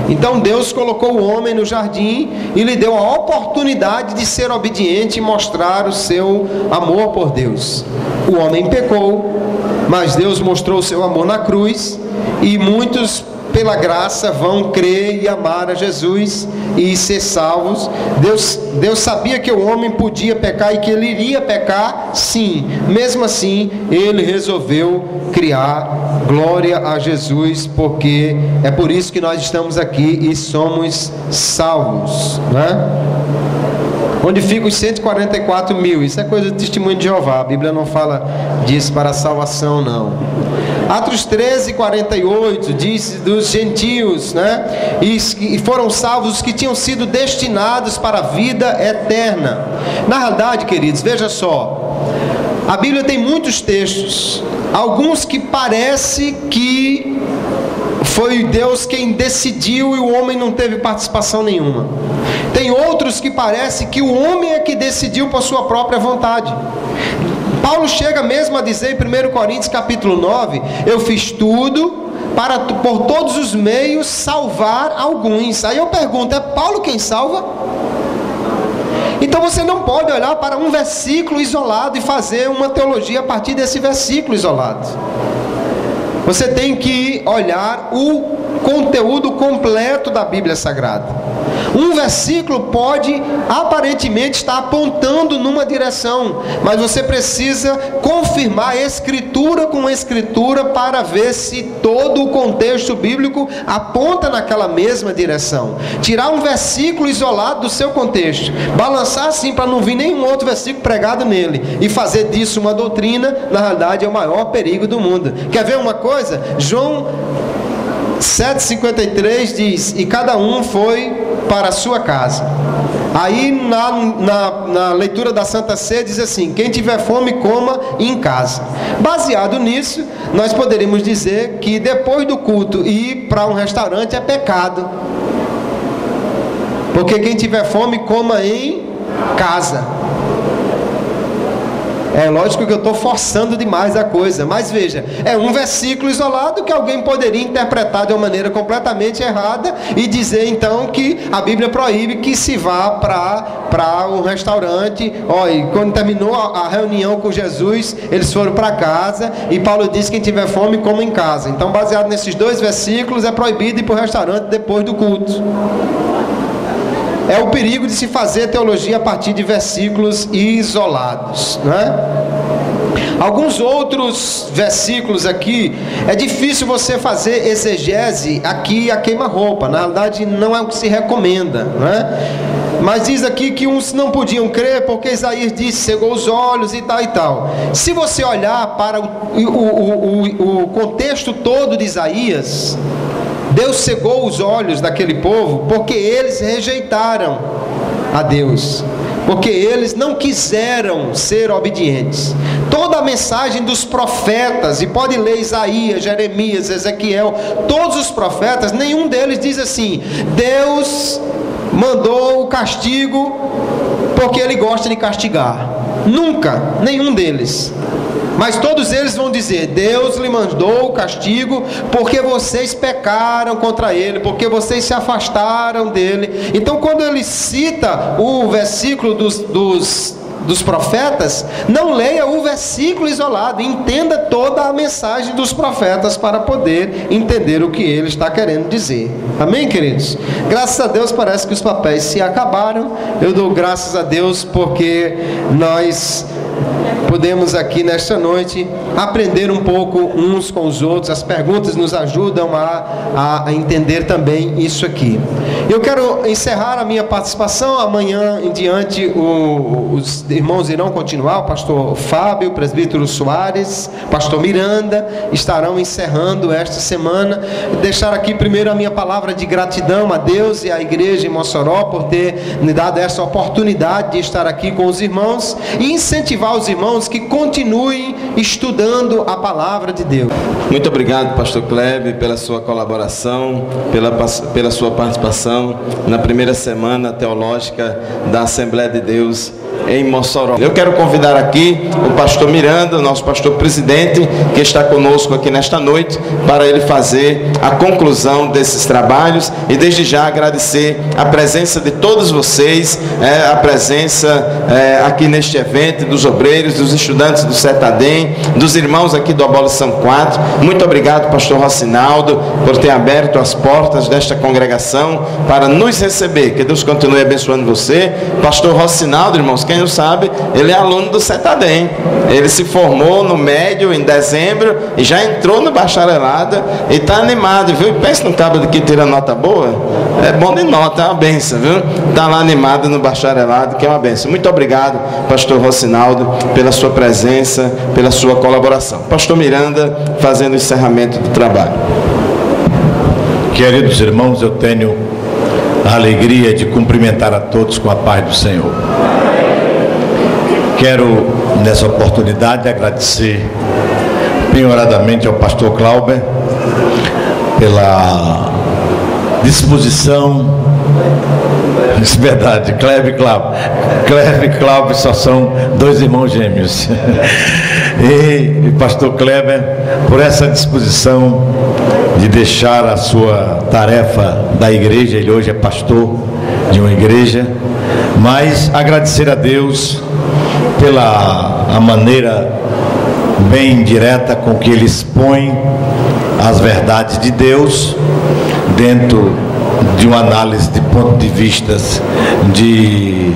Então Deus colocou o homem no jardim e lhe deu a oportunidade de ser obediente e mostrar o seu amor por Deus. O homem pecou, mas Deus mostrou o seu amor na cruz, e muitos, pela graça, vão crer e amar a Jesus e ser salvos. Deus sabia que o homem podia pecar e que ele iria pecar, sim. Mesmo assim, ele resolveu criar. Glória a Jesus, porque é por isso que nós estamos aqui e somos salvos, né? Onde ficam os 144 mil? Isso é coisa do testemunho de Jeová. A Bíblia não fala disso para a salvação, não. Atos 13, 48 diz dos gentios, né? E foram salvos os que tinham sido destinados para a vida eterna. Na realidade, queridos, veja só, a Bíblia tem muitos textos, alguns que parece que foi Deus quem decidiu e o homem não teve participação nenhuma. Tem outros que parece que o homem é que decidiu por sua própria vontade. Paulo chega mesmo a dizer em 1 Coríntios capítulo 9, eu fiz tudo para por todos os meios salvar alguns. Aí eu pergunto, é Paulo quem salva? Então você não pode olhar para um versículo isolado e fazer uma teologia a partir desse versículo isolado. Você tem que olhar o conteúdo completo da Bíblia Sagrada. Um versículo pode aparentemente estar apontando numa direção, mas você precisa confirmar escritura com escritura para ver se todo o contexto bíblico aponta naquela mesma direção. Tirar um versículo isolado do seu contexto, balançar assim para não vir nenhum outro versículo pregado nele e fazer disso uma doutrina, na realidade é o maior perigo do mundo. Quer ver uma coisa? João 7,53 diz, e cada um foi para a sua casa. Aí na leitura da Santa Ceia diz assim, quem tiver fome coma em casa. Baseado nisso, nós poderíamos dizer que depois do culto ir para um restaurante é pecado, porque quem tiver fome coma em casa. É lógico que eu estou forçando demais a coisa, mas veja, é um versículo isolado que alguém poderia interpretar de uma maneira completamente errada e dizer então que a Bíblia proíbe que se vá para um restaurante. Olha, quando terminou a reunião com Jesus, eles foram para casa e Paulo disse que quem tiver fome coma em casa. Então, baseado nesses dois versículos, é proibido ir para o restaurante depois do culto. É o perigo de se fazer teologia a partir de versículos isolados, né? Alguns outros versículos aqui, é difícil você fazer exegese aqui a queima-roupa. Na verdade, não é o que se recomenda, né? Mas diz aqui que uns não podiam crer porque Isaías disse, cegou os olhos e tal e tal. Se você olhar para o contexto todo de Isaías, Deus cegou os olhos daquele povo porque eles rejeitaram a Deus, porque eles não quiseram ser obedientes. Toda a mensagem dos profetas, e pode ler Isaías, Jeremias, Ezequiel, todos os profetas, nenhum deles diz assim, Deus mandou o castigo porque Ele gosta de castigar. Nunca, nenhum deles. Mas todos eles vão dizer, Deus lhe mandou o castigo porque vocês pecaram contra Ele, porque vocês se afastaram dEle. Então quando ele cita o versículo dos profetas, não leia o versículo isolado, entenda toda a mensagem dos profetas para poder entender o que ele está querendo dizer. Amém, queridos? Graças a Deus parece que os papéis se acabaram. Eu dou graças a Deus porque nós podemos aqui nesta noite aprender um pouco uns com os outros. As perguntas nos ajudam a entender também isso aqui. Eu quero encerrar a minha participação. Amanhã em diante os irmãos irão continuar. O pastor Fábio, o presbítero Soares, o pastor Miranda estarão encerrando esta semana. Deixar aqui primeiro a minha palavra de gratidão a Deus e à igreja em Mossoró por ter me dado essa oportunidade de estar aqui com os irmãos e incentivar os irmãos que continuem estudando a palavra de Deus. Muito obrigado, pastor Kleber, pela sua colaboração, pela sua participação na primeira semana teológica da Assembleia de Deus em Mossoró. Eu quero convidar aqui o pastor Miranda, nosso pastor presidente, que está conosco aqui nesta noite, para ele fazer a conclusão desses trabalhos e desde já agradecer a presença de todos vocês, a presença aqui neste evento, dos obreiros, dos estudantes do CETADEM, dos irmãos aqui do Abolição 4. Muito obrigado, pastor Rocinaldo, por ter aberto as portas desta congregação para nos receber. Que Deus continue abençoando você. Pastor Rocinaldo, irmãos, quem não sabe, ele é aluno do CETADEM. Ele se formou no médio em dezembro e já entrou no bacharelado e está animado, viu? Pensa no cabo que tira nota boa. É bom de nota, é uma benção, viu? Está lá animado no bacharelado, que é uma benção. Muito obrigado, pastor Rocinaldo, pela sua presença, pela sua colaboração. Pastor Miranda, fazendo o encerramento do trabalho. Queridos irmãos, eu tenho a alegria de cumprimentar a todos com a paz do Senhor. Quero, nessa oportunidade, agradecer penhoradamente ao pastor Clauber pela disposição. Isso é verdade, Kleber e Clauber só são dois irmãos gêmeos. E pastor Kleber, por essa disposição de deixar a sua tarefa da igreja, ele hoje é pastor de uma igreja, mas agradecer a Deus pela a maneira bem direta com que ele expõe as verdades de Deus dentro de uma análise de ponto de vistas de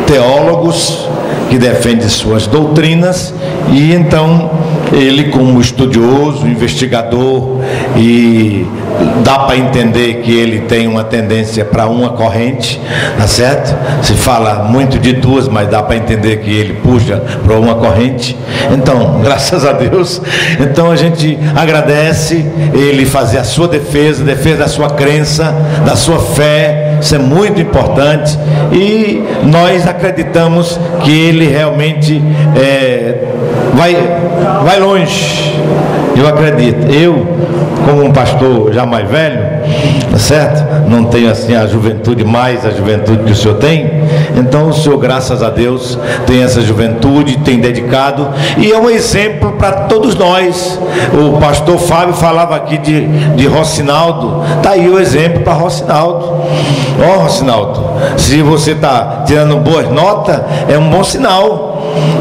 teólogos que defendem suas doutrinas, e então ele, como estudioso, investigador, e dá para entender que ele tem uma tendência para uma corrente, tá certo? Se fala muito de duas, mas dá para entender que ele puxa para uma corrente. Então, graças a Deus, então a gente agradece ele fazer a sua defesa da sua crença, da sua fé. Isso é muito importante e nós acreditamos que ele realmente vai longe. Eu acredito. Eu, como um pastor já mais velho, tá certo? Não tenho assim a juventude que o senhor tem. Então o senhor, graças a Deus, tem essa juventude, tem dedicado, e é um exemplo para todos nós. O pastor Fábio falava aqui de Rocinaldo. Tá aí o exemplo para Rocinaldo. Ó, Rocinaldo, se você está tirando boas notas, é um bom sinal.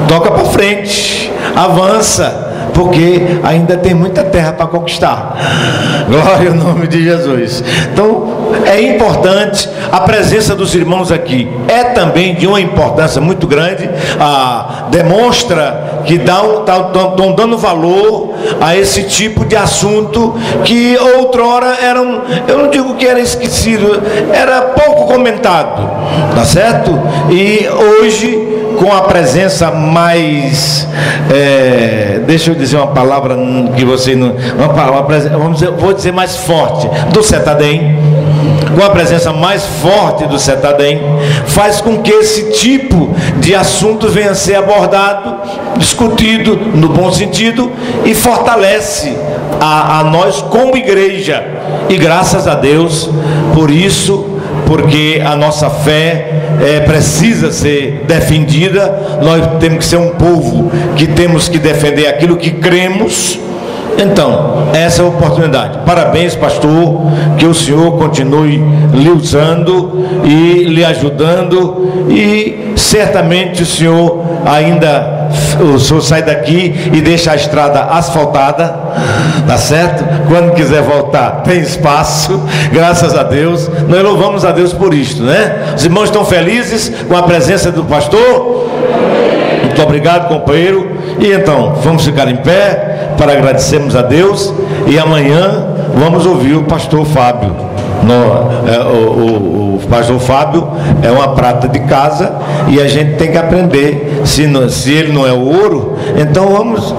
Toca para frente, avança, porque ainda tem muita terra para conquistar. Glória ao nome de Jesus. Então é importante a presença dos irmãos aqui, é também de uma importância muito grande. Demonstra que estão dando valor a esse tipo de assunto que outrora eu não digo que era esquecido, era pouco comentado, tá certo? E hoje, com a presença mais, deixa eu dizer uma palavra que você não, vou dizer mais forte, do CETADEM, com a presença mais forte do CETADEM, faz com que esse tipo de assunto venha a ser abordado, discutido no bom sentido, e fortalece a nós como igreja. E graças a Deus por isso, porque a nossa fé precisa ser defendida. Nós temos que ser um povo que temos que defender aquilo que cremos. Então, essa é a oportunidade. Parabéns, pastor, que o senhor continue lhe usando e lhe ajudando, e certamente o senhor sai daqui e deixa a estrada asfaltada, tá certo? Quando quiser voltar, tem espaço, graças a Deus. Nós louvamos a Deus por isto, né? Os irmãos estão felizes com a presença do pastor? Muito obrigado, companheiro. E então, vamos ficar em pé para agradecermos a Deus. E amanhã vamos ouvir o pastor Fábio. O pastor Fábio é uma prata de casa e a gente tem que aprender. Se ele não é o ouro, então vamos...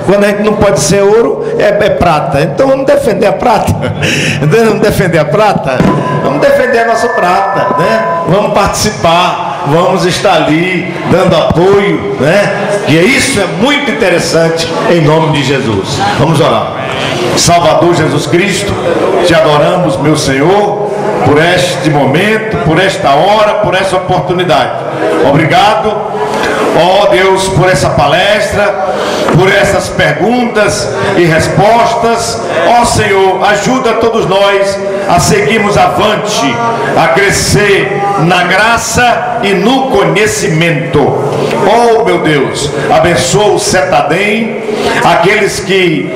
quando a gente não pode ser ouro, é prata. Então vamos defender a prata. Vamos defender a prata. Vamos defender a nossa prata, né? Vamos participar, vamos estar ali dando apoio, né? E isso é muito interessante, em nome de Jesus. Vamos orar. Salvador Jesus Cristo, te adoramos, meu Senhor, por este momento, por esta hora, por essa oportunidade. Obrigado, ó Deus, por essa palestra, por essas perguntas e respostas. Ó Senhor, ajuda todos nós a seguirmos avante, a crescer na graça e no conhecimento. Oh meu Deus, abençoa o Setadem, aqueles que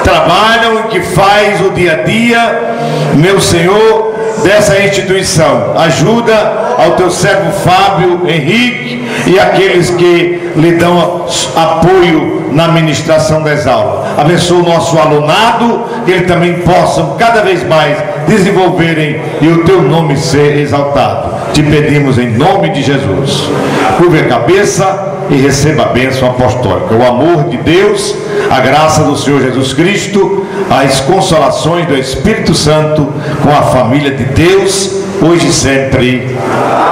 trabalham e que faz o dia a dia, meu Senhor, dessa instituição. Ajuda ao teu servo Fábio Henrique e aqueles que lhe dão apoio na ministração das aulas. Abençoa o nosso alunado, que eles também possam cada vez mais desenvolverem e o teu nome ser exaltado. Te pedimos em nome de Jesus. Curve a cabeça e receba a bênção apostólica. O amor de Deus, a graça do Senhor Jesus Cristo, as consolações do Espírito Santo com a família de Deus, hoje e sempre.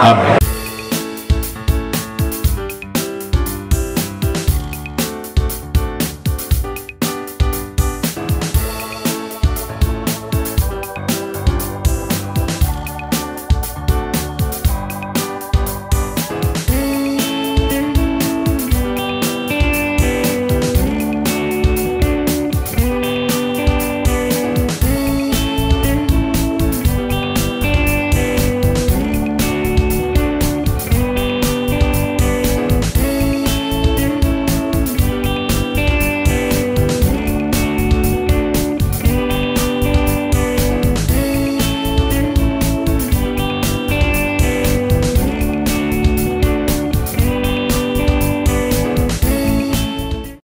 Amém.